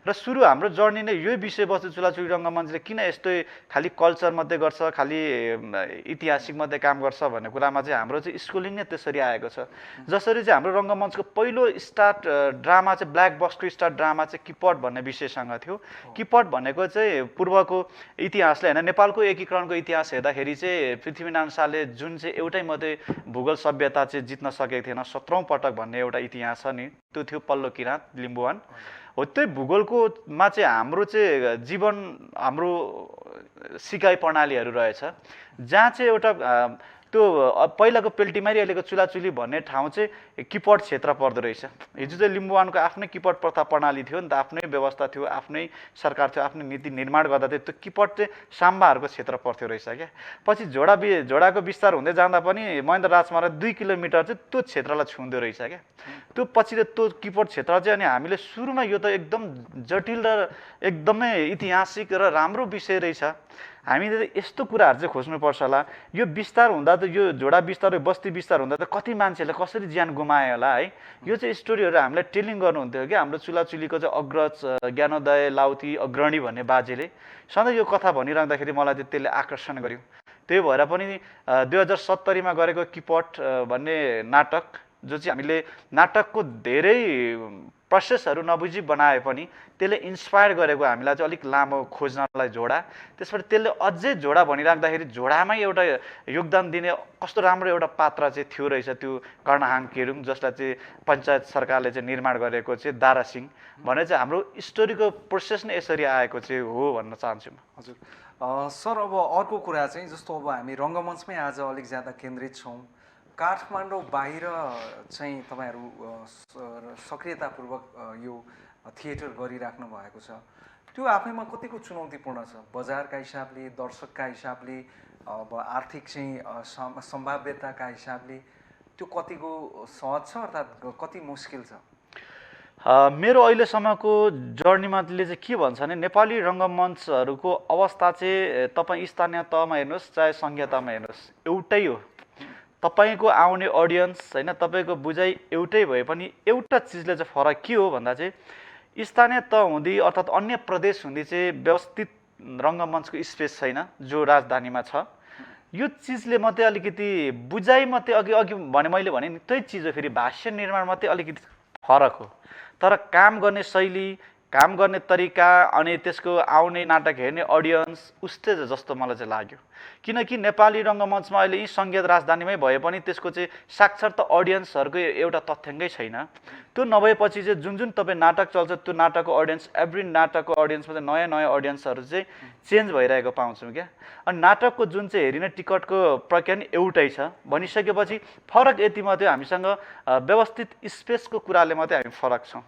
र सुरु हाम्रो जर्नी नै यही विषयवस्तु चुलाचुली रङ्गमञ्चले किन यस्तै खालि कल्चर मात्रै गर्छ, खालि ऐतिहासिक मात्रै काम गर्छ भन्ने कुरामा चाहिँ हाम्रो चाहिँ स्कुलिङ नै त्यसरी आएको छ। जसरी चाहिँ हाम्रो रङ्गमञ्चको पहिलो स्टार्ट ड्रामा चाहिँ ब्ल्याक बक्सको स्टार्ट ड्रामा चाहिँ किपट भन्ने विषयसँग थियो। किपट भनेको चाहिँ पूर्वको इतिहासले होइन, नेपालको एकीकरणको इतिहास हेर्दाखेरि चाहिँ पृथ्वीनारायण शाहले जुन चाहिँ एउटै मात्रै भूगोल सभ्यता चाहिँ जित्न सकेको थिएन 17औं पटक भन्ने एउटा इतिहास छ नि, त्यो थियो पल्लो किराँत लिम्बुवान हो। त्यही भूगोलकोमा चाहिँ हाम्रो चाहिँ जीवन, हाम्रो सिकाइ प्रणालीहरू रहेछ, जहाँ चाहिँ एउटा त्यो पहिलाको पेल्टीमारी अहिलेको चुलाचुली भन्ने ठाउँ चाहिँ किपट क्षेत्र पर्दो रहेछ। हिजो चाहिँ लिम्बुवानको आफ्नै किपट प्रथा प्रणाली थियो नि त, आफ्नै व्यवस्था थियो, आफ्नै सरकार थियो, आफ्नै नीति निर्माण गर्दा थियो। त्यो किपट चाहिँ साम्बाहरूको क्षेत्र पर्थ्यो रहेछ क्या। पछि झोडाको विस्तार हुँदै जाँदा पनि महेन्द्र राजमार्ग 2 किलोमिटर चाहिँ त्यो क्षेत्रलाई छुँदो रहेछ क्या। त्यो पछि त्यो किपट क्षेत्र चाहिँ, अनि हामीले सुरुमा यो त एकदम जटिल र एकदमै ऐतिहासिक र राम्रो विषय रहेछ, हामीले यस्तो कुराहरू चाहिँ खोज्नुपर्छ होला। यो विस्तार हुँदा त, यो झोडा विस्तार, बस्ती विस्तार हुँदा त कति मान्छेहरूले कसरी ज्यान गुमायो होला है। यो चाहिँ स्टोरीहरू हामीलाई टेलिङ गर्नुहुन्थ्यो क्या। हाम्रो चुलाचुलीको चाहिँ अग्रज ज्ञानोदय लाउती अग्रणी भन्ने बाजेले सधैँ यो कथा भनिरहँदाखेरि मलाई चाहिँ त्यसले आकर्षण गर्यो। त्यही भएर पनि 2070मा गरेको किपट भन्ने नाटक, जो चाहिँ हामीले नाटकको धेरै प्रोसेसहरू नबुझी बनाए पनि त्यसले इन्सपायर गरेको हामीलाई चाहिँ अलिक लामो खोज्नलाई झोडा, त्यसपछि त्यसले अझै झोडा भनिराख्दाखेरि झोडामै एउटा योगदान दिने कस्तो राम्रो एउटा पात्र चाहिँ थियो रहेछ त्यो कर्णहाङ केरुङ, जसलाई चाहिँ पञ्चायत सरकारले चाहिँ निर्माण गरेको चाहिँ दारा सिंह भने चाहिँ हाम्रो स्टोरीको प्रोसेस नै यसरी आएको चाहिँ हो भन्न चाहन्छु म। हजुर सर, अब अर्को कुरा चाहिँ जस्तो अब हामी रङ्गमञ्चमै आज अलिक ज्यादा केन्द्रित छौँ, काठमाडौँ बाहिर चाहिँ तपाईँहरू सक्रियतापूर्वक यो थिएटर गरिराख्नु भएको छ, त्यो आफैमा कतिको चुनौतीपूर्ण छ बजारका हिसाबले, दर्शकका हिसाबले, अब आर्थिक चाहिँ सम्भाव्यताका हिसाबले त्यो कतिको सहज छ अर्थात् कति मुस्किल छ? मेरो अहिलेसम्मको जर्नीमाले चाहिँ के भन्छ भने नेपाली रङ्गमञ्चहरूको अवस्था चाहिँ तपाईँ स्थानीय तहमा हेर्नुहोस् चाहे सङ्घीय तहमा हेर्नुहोस् एउटै हो। तपाईँको आउने अडियन्स होइन, तपाईँको बुझाइ एउटै भए पनि एउटा चिजले चाहिँ फरक के हो भन्दा चाहिँ स्थानीय तह हुँदी अर्थात् अन्य प्रदेश हुँदी चाहिँ व्यवस्थित रङ्गमञ्चको स्पेस छैन जो राजधानीमा छ। यो चिजले मात्रै अलिकति बुझाइ मात्रै अघि भने मैले भने नि त्यही चिज हो, फेरि भाष्य निर्माण मात्रै अलिकति फरक हो, तर काम गर्ने शैली, काम गर्ने तरिका अनि त्यसको आउने नाटक हेर्ने अडियन्स उस्तै जस्तो मलाई चाहिँ लाग्यो। किनकि नेपाली रङ्गमञ्चमा अहिले यी सङ्घीय राजधानीमै भए पनि त्यसको चाहिँ साक्षरता अडियन्सहरूको एउटा तथ्याङ्कै छैन। त्यो नभएपछि चाहिँ जुन जुन तपाईँ नाटक चल्छ त्यो नाटकको अडियन्स, एभ्री नाटकको अडियन्समा चाहिँ नयाँ नयाँ अडियन्सहरू चाहिँ चेन्ज भइरहेको पाउँछौँ क्या। अनि नाटकको जुन चाहिँ हेरिने टिकटको प्रक्रिया नि एउटै छ भनिसकेपछि फरक यति मात्रै हामीसँग व्यवस्थित स्पेसको कुराले मात्रै हामी फरक छौँ।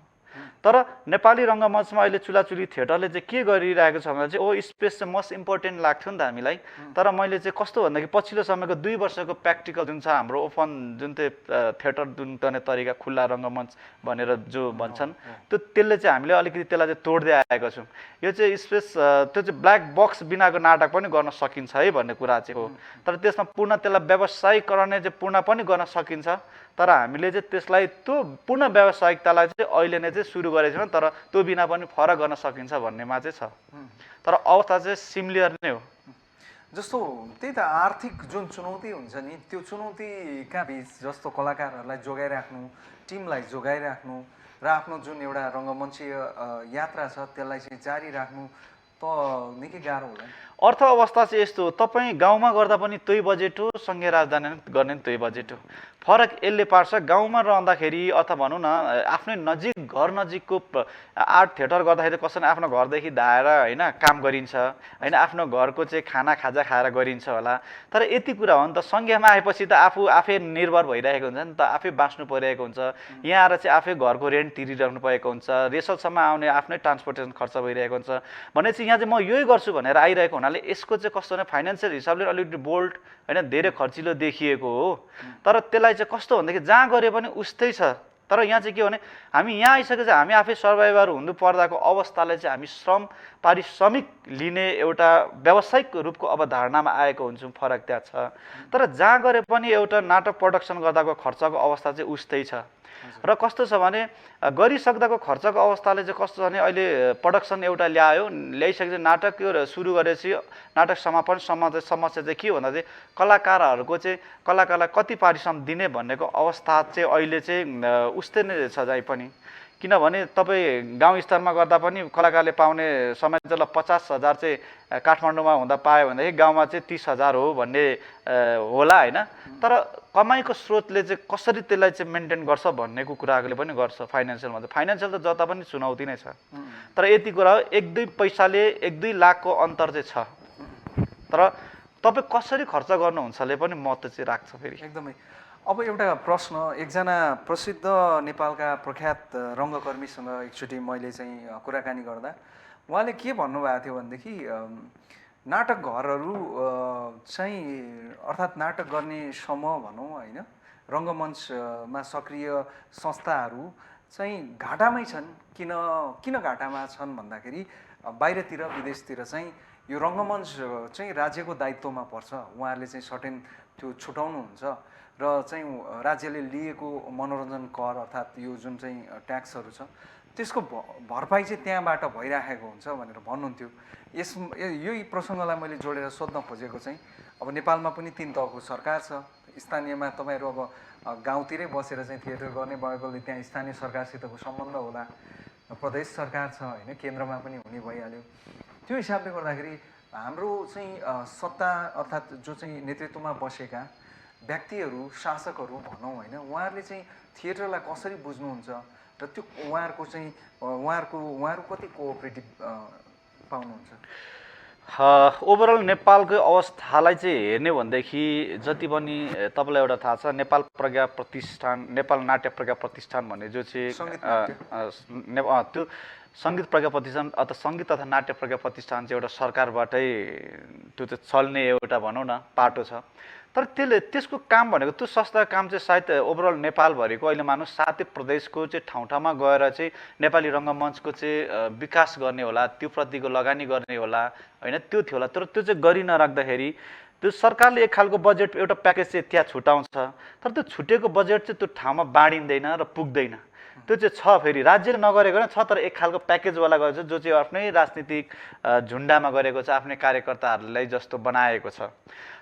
तर नेपाली रङ्गमञ्चमा अहिले चुलाचुली थिएटरले चाहिँ के गरिरहेको छ भने चाहिँ स्पेस चाहिँ मोस्ट इम्पोर्टेन्ट लाग्थ्यो नि त हामीलाई। तर मैले चाहिँ कस्तो भन्दाखेरि पछिल्लो समयको 2 वर्षको प्र्याक्टिकल जुन छ हाम्रो ओपन जुन चाहिँ थिएटर जुन गर्ने तरिका, खुल्ला रङ्गमञ्च भनेर जो भन्छन्, त्यसले चाहिँ हामीले अलिकति त्यसलाई चाहिँ तोड्दै आएको छौँ। यो चाहिँ स्पेस त्यो चाहिँ ब्ल्याक बक्स बिनाको नाटक पनि गर्न सकिन्छ है भन्ने कुरा चाहिँ हो। तर त्यसमा पूर्ण त्यसलाई व्यावसायिकरण चाहिँ पूर्ण पनि गर्न सकिन्छ, तर हामीले चाहिँ त्यसलाई त्यो पूर्ण व्यावसायिकतालाई चाहिँ अहिले नै चाहिँ सुरु गरेको छौँ, तर त्यो बिना पनि फरक गर्न सकिन्छ भन्नेमा चाहिँ छ। तर अवस्था चाहिँ सिमिलर नै हो। जस्तो त्यही त आर्थिक जुन चुनौती हुन्छ नि त्यो चुनौतीका बिच जस्तो कलाकारहरूलाई जोगाइराख्नु, टिमलाई जोगाइराख्नु र आफ्नो जुन एउटा रङ्गमञ्चीय यात्रा छ त्यसलाई चाहिँ जारी राख्नु त निकै गाह्रो होला। अर्थ अवस्था चाहिँ यस्तो हो, तपाईँ गाउँमा गर्दा पनि त्यही बजेट हो, सङ्घीय राजधानी गर्ने पनि त्यही बजेट हो। फरक यसले पार्छ, गाउँमा रहँदाखेरि अथवा भनौँ न आफ्नै नजिक घर नजिकको आर्ट थिएटर गर्दाखेरि कसैले आफ्नो घरदेखि धाएर होइन काम गरिन्छ होइन, आफ्नो घरको चाहिँ खाना खाजा खाएर गरिन्छ होला। तर यति कुरा हो नि त, सङ्घीयमा आएपछि त आफै निर्भर भइरहेको हुन्छ नि त, आफै बाँच्नु परिरहेको हुन्छ। यहाँ आएर चाहिँ आफै घरको रेन्ट तिरिरहनु परेको हुन्छ, रेसलसम्म आउने आफ्नै ट्रान्सपोर्टेसन खर्च भइरहेको हुन्छ। भनेपछि यहाँ चाहिँ म यही गर्छु भनेर आइरहेको हुनाले यसको चाहिँ कस्तो भने फाइनेन्सियल हिसाबले अलिकति बोल्ड होइन धेरै खर्चिलो देखिएको हो। तर त्यसलाई चाहिँ कस्तो भन्दाखेरि जहाँ गरे पनि उस्तै छ। तर यहाँ चाहिँ के भने हामी यहाँ आइसकेपछि हामी आफै सर्भाइभर हुनु पर्दाको अवस्थाले चाहिँ हामी पारिश्रमिक लिने एउटा व्यावसायिक रूपको अवधारणामा आएको हुन्छौँ, फरक त्यहाँ छ। तर जहाँ गरे पनि एउटा नाटक प्रडक्सन गर्दाको खर्चको अवस्था चाहिँ उस्तै छ। र कस्तो छ भने गरिसक्दाको खर्चको अवस्थाले चाहिँ कस्तो छ भने अहिले प्रडक्सन एउटा ल्याइसकेपछि नाटक सुरु गरेपछि नाटक समापनसम्म चाहिँ समस्या चाहिँ के भन्दा चाहिँ कलाकारहरूको चाहिँ कलाकारलाई कति पारिश्रम दिने भन्नेको अवस्था चाहिँ अहिले चाहिँ उस्तै नै छ जहीँ पनि। किनभने तपाईँ गाउँ स्तरमा गर्दा पनि कलाकारले पाउने समय चाहिँ 50,000 चाहिँ काठमाडौँमा हुँदा पायो भनेदेखि गाउँमा चाहिँ 30,000 हो भन्ने होला होइन। तर कमाइको स्रोतले चाहिँ कसरी त्यसलाई चाहिँ मेन्टेन गर्छ भन्नेको कुराहरूले पनि गर्छ। फाइनेन्सियलमा चाहिँ फाइनेन्सियल त जता पनि चुनौती नै छ। तर यति कुरा हो 1-2 पैसाले 1-2 लाखको अन्तर चाहिँ छ। तर तपाईँ कसरी खर्च गर्नुहुन्छले पनि महत्त्व चाहिँ राख्छ फेरि। एकदमै। अब एउटा प्रश्न, एकजना प्रसिद्ध नेपालका प्रख्यात रङ्गकर्मीसँग एकचोटि मैले चाहिँ कुराकानी गर्दा उहाँले के भन्नुभएको थियो भनेदेखि नाटक घरहरू चाहिँ अर्थात् नाटक गर्ने समूह भनौँ होइन, रङ्गमञ्चमा सक्रिय संस्थाहरू चाहिँ घाटामै छन्। किन घाटामा छन् भन्दाखेरि बाहिरतिर विदेशतिर चाहिँ यो रङ्गमञ्च चाहिँ राज्यको दायित्वमा पर्छ, उहाँहरूले चाहिँ सर्टेन त्यो छुटाउनुहुन्छ र चाहिँ राज्यले लिएको मनोरञ्जन कर अर्थात् यो जुन चाहिँ ट्याक्सहरू छ त्यसको भरपाई चाहिँ त्यहाँबाट भइराखेको हुन्छ भनेर भन्नुहुन्थ्यो। यही प्रसङ्गलाई मैले जोडेर सोध्न खोजेको चाहिँ अब नेपालमा पनि 3 तहको सरकार छ, स्थानीयमा तपाईँहरू अब गाउँतिरै बसेर चाहिँ थिएटर गर्ने भएकोले त्यहाँ स्थानीय सरकारसितको सम्बन्ध होला, प्रदेश सरकार छ होइन, केन्द्रमा पनि हुने भइहाल्यो। त्यो हिसाबले गर्दाखेरि हाम्रो चाहिँ सत्ता अर्थात् जो चाहिँ नेतृत्वमा बसेका व्यक्तिहरू, शासकहरू भनौँ होइन, उहाँहरूले चाहिँ थिएटरलाई कसरी बुझ्नुहुन्छ र त्यो उहाँहरू कति कोअपरेटिभ पाउनुहुन्छ? ओभरअल नेपालको अवस्थालाई चाहिँ हेर्ने भनेदेखि जति पनि तपाईँलाई एउटा थाहा छ, नेपाल प्रज्ञा प्रतिष्ठान, नेपाल नाट्य प्रज्ञा प्रतिष्ठान भन्ने जो चाहिँ त्यो सङ्गीत प्रज्ञा प्रतिष्ठान अथवा सङ्गीत तथा नाट्य प्रज्ञा प्रतिष्ठान चाहिँ एउटा सरकारबाटै त्यो चाहिँ चल्ने एउटा भनौँ न पाटो छ। तर त्यसको काम भनेको त्यो संस्थाको काम चाहिँ सायद ओभरअल नेपालभरिको अहिले मानौँ 7 प्रदेशको चाहिँ ठाउँ ठाउँमा गएर चाहिँ नेपाली रङ्गमञ्चको चाहिँ विकास गर्ने होला, त्यो प्रतिको लगानी गर्ने होला होइन, त्यो थियो होला। तर त्यो चाहिँ गरि नराख्दाखेरि त्यो सरकारले एक खालको बजेट एउटा प्याकेज चाहिँ त्यहाँ छुटाउँछ, तर त्यो छुटेको बजेट चाहिँ त्यो ठाउँमा बाँडिँदैन र पुग्दैन। त्यो चाहिँ छ, फेरि राज्यले नगरेको नै छ, तर एक खालको प्याकेजवाला गरेको छ जो चाहिँ आफ्नै राजनीतिक झुन्डामा गरेको छ, आफ्नै कार्यकर्ताहरूलाई जस्तो बनाएको छ।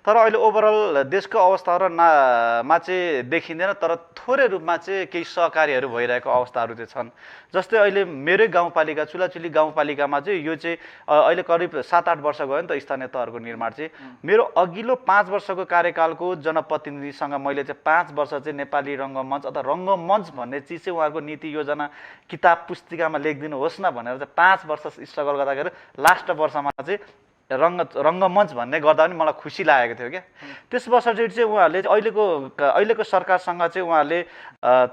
तर अहिले ओभरअल देशको अवस्थाहरू मा चाहिँ देखिँदैन, तर थोरै रूपमा चाहिँ केही सहकार्यहरू भइरहेको अवस्थाहरू चाहिँ छन्। जस्तै अहिले मेरै गाउँपालिका चुलाचुली गाउँपालिकामा चाहिँ यो चाहिँ अहिले करिब 7-8 वर्ष गयो नि त स्थानीय तहको निर्माण चाहिँ। मेरो अघिल्लो 5 वर्षको कार्यकालको जनप्रतिनिधिसँग मैले चाहिँ 5 वर्ष चाहिँ नेपाली रङ्गमञ्च अथवा रङ्गमञ्च भन्ने चिज चाहिँ उहाँहरूको नीति योजना किताब पुस्तिकामा लेखिदिनुहोस् न भनेर चाहिँ 5 वर्ष स्ट्रगल गर्दाखेरि लास्ट वर्षमा चाहिँ रङ्गमञ्च भन्ने गर्दा पनि मलाई खुसी लागेको थियो क्या। त्यस वर्षदेखि चाहिँ उहाँहरूले अहिलेको सरकारसँग चाहिँ उहाँहरूले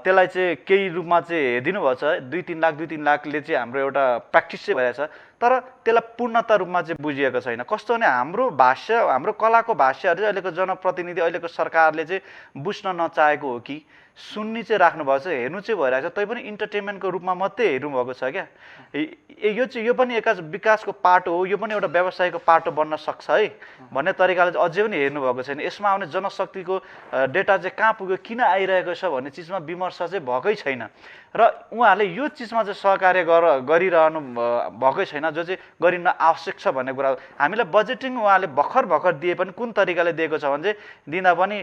त्यसलाई चाहिँ केही रूपमा चाहिँ दिनुभएको छ। 2-3 लाखले चाहिँ हाम्रो एउटा प्र्याक्टिस चाहिँ भइरहेछ, तर त्यसलाई पूर्णता रूपमा चाहिँ बुझिएको छैन। कस्तो भने हाम्रो भाष्य, हाम्रो कलाको भाष्यहरू चाहिँ अहिलेको जनप्रतिनिधि, अहिलेको सरकारले चाहिँ बुझ्न नचाहेको हो कि सुन्नी चाहिँ राख्नुभएको छ, हेर्नु चाहिँ भइरहेको छ, तैपनि इन्टरटेनमेन्टको रूपमा मात्रै हेर्नुभएको छ क्या। यो पनि एका विकासको पाटो हो, यो पनि एउटा व्यवसायको पाटो बन्न सक्छ है भन्ने तरिकाले चाहिँ अझै पनि हेर्नुभएको छैन। यसमा आउने जनशक्तिको डेटा चाहिँ कहाँ पुग्यो, किन आइरहेको छ भन्ने चिजमा विमर्श चाहिँ भएकै छैन र उहाँहरूले यो चिजमा चाहिँ सहकार्य गरिरहनु भएकै छैन, जो चाहिँ गरिन आवश्यक छ भन्ने कुरा हो। हामीलाई बजेटिङ उहाँले भर्खर दिए पनि कुन तरिकाले दिएको छ भने चाहिँ दिँदा पनि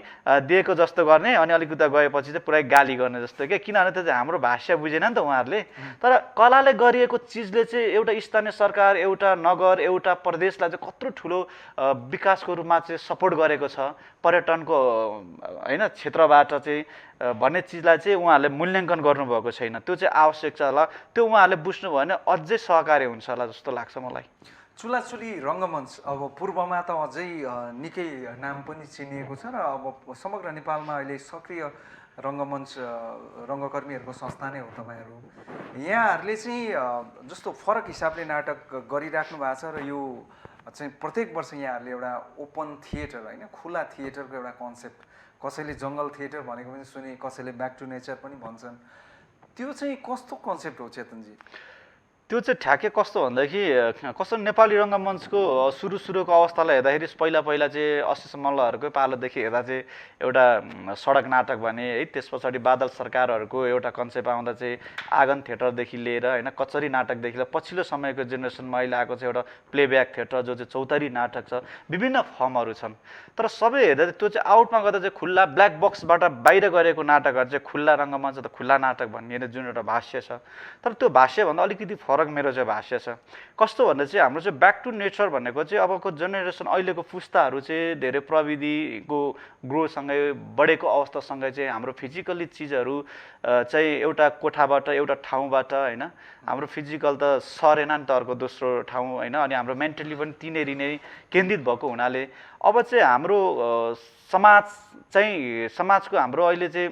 दिएको जस्तो गर्ने अनि अलिकति गएपछि चाहिँ पुरै गाली गर्ने जस्तो क्या। किनभने त्यो चाहिँ हाम्रो भाषा बुझेन नि त उहाँहरूले। तर कलाले गरिएको चिजले चाहिँ एउटा स्थानीय सरकार, एउटा नगर, एउटा प्रदेशलाई चाहिँ कत्रो ठुलो विकासको रूपमा चाहिँ सपोर्ट गरेको छ पर्यटनको होइन क्षेत्रबाट चाहिँ भन्ने चिजलाई चाहिँ उहाँहरूले मूल्याङ्कन गर्नुभएको छैन। त्यो चाहिँ आवश्यक छ होला, त्यो उहाँहरूले बुझ्नुभयो भने अझै सहकार्य हुन्छ होला जस्तो लाग्छ मलाई। चुलाचुली रङ्गमञ्च अब पूर्वमा त अझै निकै नाम पनि चिनिएको छ र अब समग्र नेपालमा अहिले सक्रिय रङ्गमञ्च रङ्गकर्मीहरूको संस्था नै हो तपाईँहरू। यहाँहरूले चाहिँ जस्तो फरक हिसाबले नाटक गरिराख्नु भएको छ र यो चाहिँ प्रत्येक वर्ष यहाँहरूले एउटा ओपन थिएटर होइन, खुला थिएटरको एउटा कन्सेप्ट, कसैले जङ्गल थिएटर भनेको पनि सुने, कसैले ब्याक टु नेचर पनि भन्छन्, त्यो चाहिँ कस्तो कन्सेप्ट हो चेतनजी? त्यो चाहिँ ठ्याक्कै कस्तो भन्दाखेरि कस्तो नेपाली रङ्गमञ्चको सुरुको अवस्थालाई हेर्दाखेरि पहिला चाहिँ 80 मल्लहरूकै पालोदेखि हेर्दा चाहिँ एउटा सडक नाटक भने है, त्यस पछाडि बादल सरकारहरूको एउटा कन्सेप्ट आउँदा चाहिँ आँगन थिएटरदेखि लिएर होइन कचरी नाटकदेखि लिएर पछिल्लो समयको जेनेरेसनमा अहिले आएको चाहिँ एउटा प्लेब्याक थिएटर जो चाहिँ चौतारी नाटक छ, विभिन्न फर्महरू छन्। तर सबै हेर्दा त्यो चाहिँ आउटमा गर्दा चाहिँ खुल्ला ब्ल्याक बक्सबाट बाहिर गरेको नाटकहरू चाहिँ खुल्ला रङ्गमञ्च अथवा खुल्ला नाटक भन्ने जुन एउटा भाष्य छ, तर त्यो भाष्यभन्दा अलिकति फरक मेरो चाहिँ भाष्य छ। कस्तो भन्दा चाहिँ हाम्रो चाहिँ ब्याक टु नेचर भनेको चाहिँ अबको जेनेरेसन, अहिलेको पुस्ताहरू चाहिँ धेरै प्रविधिको ग्रोसँगै बढेको अवस्थासँगै चाहिँ हाम्रो फिजिकल्ली चिजहरू चाहिँ एउटा कोठाबाट एउटा ठाउँबाट होइन, हाम्रो फिजिकल त सरेन नि त अर्को दोस्रो ठाउँ होइन, अनि हाम्रो मेन्टली पनि तिनीहरू नै केन्द्रित भएको हुनाले अब चाहिँ हाम्रो समाजको हाम्रो अहिले चाहिँ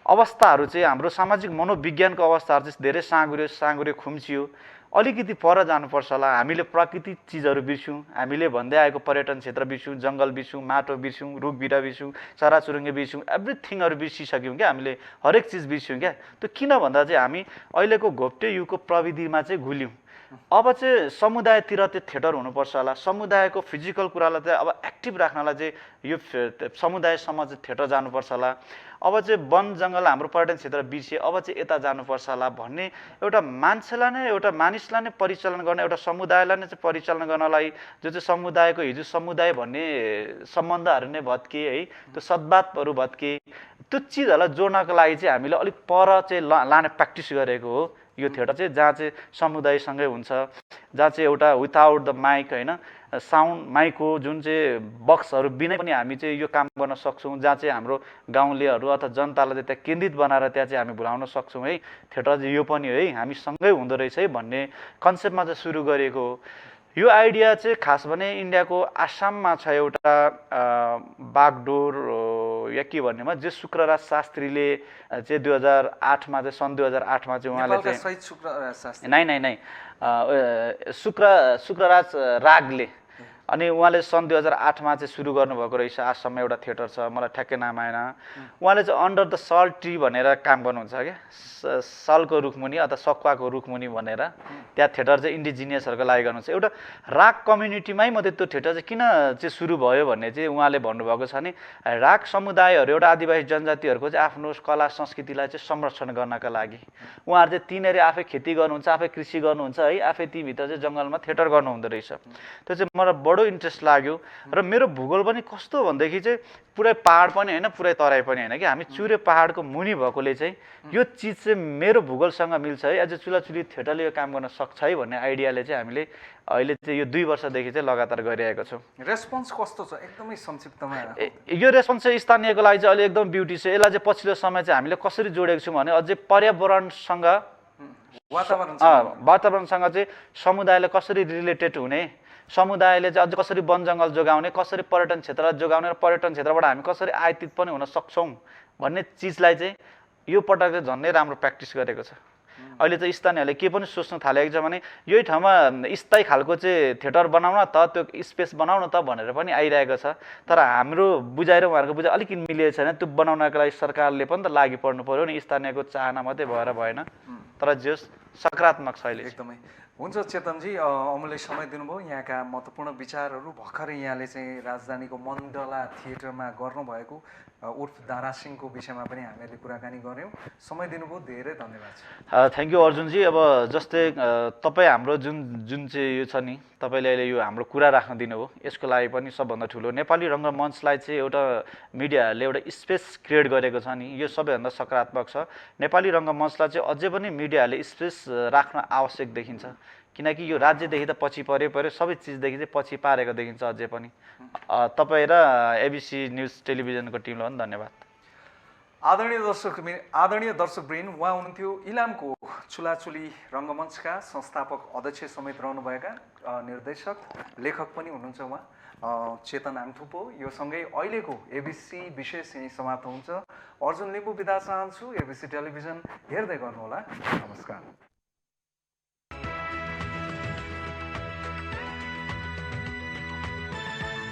अवस्थाहरू चाहिँ हाम्रो सामाजिक मनोविज्ञानको अवस्थाहरू चाहिँ धेरै साँगुरे खुम्चियो। अलिकति पर जानुपर्छ होला। हामीले प्राकृतिक चिजहरू बिर्स्यौँ, हामीले भन्दै आएको पर्यटन क्षेत्र बिर्स्यौँ, जङ्गल बिर्स्यौँ, माटो बिर्स्यौँ, रुख बिरा बिर्स्यौँ, चराचुरुङ्गी बिर्स्यौँ, एभ्रिथिङहरू बिर्सिसक्यौँ क्या, हामीले हरेक चिज बिर्स्यौँ क्या। त्यो किन भन्दा चाहिँ हामी अहिलेको घोप्टे युगको प्रविधिमा चाहिँ घुल्यौँ। अब चाहिँ समुदायतिर त्यो थिएटर हुनुपर्छ होला, समुदायको फिजिकल कुरालाई चाहिँ अब एक्टिभ राख्नलाई चाहिँ यो समुदायसम्म चाहिँ थिएटर जानुपर्छ होला। अब चाहिँ वन जङ्गल हाम्रो पर्यटन क्षेत्र बिर्सिए, अब चाहिँ यता जानुपर्छ होला भन्ने एउटा मान्छेलाई नै, एउटा मानिसलाई नै परिचालन गर्न, एउटा समुदायलाई नै चाहिँ परिचालन गर्नलाई जो चाहिँ समुदायको हिजो समुदाय भन्ने सम्बन्धहरू नै भत्किए है, त्यो सद्भावहरू भत्किए, त्यो चिजहरूलाई जोड्नको लागि चाहिँ हामीले अलिक पर चाहिँ लाने प्र्याक्टिस गरेको हो यो थिएटर चाहिँ, जहाँ चाहिँ समुदायसँगै हुन्छ, जहाँ चाहिँ एउटा विदाउट द माइक होइन, साउन्ड माइकको जुन चाहिँ बक्सहरू बिना पनि हामी चाहिँ यो काम गर्न सक्छौँ, जहाँ चाहिँ हाम्रो गाउँलेहरू अथवा जनतालाई चाहिँ त्यहाँ केन्द्रित बनाएर त्यहाँ चाहिँ हामी भुलाउन सक्छौँ है। थिएटर चाहिँ यो पनि है हामीसँगै हुँदो रहेछ है भन्ने कन्सेप्टमा चाहिँ सुरु गरेको हो। यो आइडिया चाहिँ खास भने इन्डियाको आसाममा छ एउटा बागडोर या के भन्नेमा, जे शुक्रराज शास्त्रीले चाहिँ 2008मा चाहिँ सन् 2008मा चाहिँ उहाँले चाहिँ नै शुक्रराज रागले, अनि उहाँले सन् 2008मा चाहिँ सुरु गर्नुभएको रहेछ। आसाममा एउटा थिएटर छ, मलाई ठ्याक्कै नाम आएन। उहाँले चाहिँ अन्डर द सल ट्री भनेर काम गर्नुहुन्छ क्या, सालको रुखमुनि अथवा सकुवाको रुखमुनि भनेर त्यहाँ थिएटर चाहिँ इन्डिजिनियसहरूको लागि गर्नुहुन्छ। एउटा राग कम्युनिटीमै मात्रै त्यो थिएटर चाहिँ किन चाहिँ सुरु भयो भन्ने चाहिँ उहाँले भन्नुभएको छ नि, राग समुदायहरू एउटा आदिवासी जनजातिहरूको चाहिँ आफ्नो कला संस्कृतिलाई चाहिँ संरक्षण गर्नका लागि उहाँहरू चाहिँ तिनीहरू आफै खेती गर्नुहुन्छ, आफै कृषि गर्नुहुन्छ है, आफै तीभित्र चाहिँ जङ्गलमा थिएटर गर्नुहुँदो रहेछ। त्यो चाहिँ मलाई बडो इन्ट्रेस्ट लाग्यो। र मेरो भूगोल पनि कस्तो भन्दाखेरि चाहिँ पुरै पहाड पनि होइन, पुरै तराई पनि होइन कि, हामी चुरे पहाडको मुनि भएकोले चाहिँ यो चिज चाहिँ मेरो भूगोलसँग मिल्छ है, अझ चुलाचुली थिएटरले यो काम गर्न सक्छ है भन्ने आइडियाले चाहिँ हामीले अहिले चाहिँ यो 2 वर्षदेखि चाहिँ लगातार गरिरहेको छौँ। रेस्पोन्स कस्तो छ एकदमै संक्षिप्तमा? यो रेस्पोन्स चाहिँ स्थानीयको लागि चाहिँ अहिले एकदम ब्युटी छ। यसलाई चाहिँ पछिल्लो समय चाहिँ हामीले कसरी जोडेको छौँ भने अझै पर्यावरणसँग वातावरणसँग चाहिँ समुदायले कसरी रिलेटेड हुने, समुदायले चाहिँ अझ कसरी वन जङ्गल जोगाउने, कसरी पर्यटन क्षेत्रलाई जोगाउने र पर्यटन क्षेत्रबाट हामी कसरी आयातित पनि हुन सक्छौँ भन्ने चिजलाई चाहिँ यो पटक चाहिँ झन्डै राम्रो प्र्याक्टिस गरेको छ। अहिले चाहिँ स्थानीयहरूले के पनि सोच्न थालेको छ भने यही ठाउँमा स्थायी खालको चाहिँ थिएटर बनाउन त, त्यो स्पेस बनाउन त भनेर पनि आइरहेको छ। तर हाम्रो बुझाइ र उहाँहरूको बुझाइ अलिकति मिलेको छैन। त्यो बनाउनको लागि सरकारले पनि त लागि पर्नु पऱ्यो नि, स्थानीयको चाहना मात्रै भएर भएन। तर जे सकारात्मक छ अहिले एकदमै। हुन्छ चेतनजी, अमूल्य समय दिनुभयो। यहाँका महत्त्वपूर्ण विचारहरू भर्खरै यहाँले चाहिँ राजधानीको मण्डला थिएटरमा गर्नुभएको उर्फ दारासिंहको विषयमा पनि हामीले कुराकानी गऱ्यौँ। समय दिनुभयो, धेरै धन्यवाद। Thank you अर्जुनजी। अब जस्तै तपाईँ हाम्रो जुन चाहिँ यो छ नि, तपाईँले अहिले यो हाम्रो कुरा राख्न दिनुभयो, यसको लागि पनि सबभन्दा ठुलो नेपाली रङ्गमञ्चलाई चाहिँ एउटा मिडियाहरूले एउटा स्पेस क्रिएट गरेको छ नि, यो सबैभन्दा सकारात्मक छ। नेपाली रङ्गमञ्चलाई चाहिँ अझै पनि मिडियाहरूले स्पेस राख्न आवश्यक देखिन्छ, किनकि यो राज्यदेखि त पछि पऱ्यो सबै चिजदेखि चाहिँ पछि पारेको देखिन्छ अझै पनि। तपाईँ र एबिसी न्युज टेलिभिजनको टिमलाई पनि धन्यवाद। आदरणीय दर्शकवृन्द, उहाँ हुनुहुन्थ्यो इलामको चुलाचुली रङ्गमञ्चका संस्थापक अध्यक्ष समेत रहनुभएका निर्देशक लेखक पनि हुनुहुन्छ उहाँ चेतन आङथुपो। यो सँगै अहिलेको एबिसी विशेष यहीँ समाप्त हुन्छ। अर्जुन लिम्बू बिदा चाहन्छु। एबिसी टेलिभिजन हेर्दै गर्नुहोला। नमस्कार।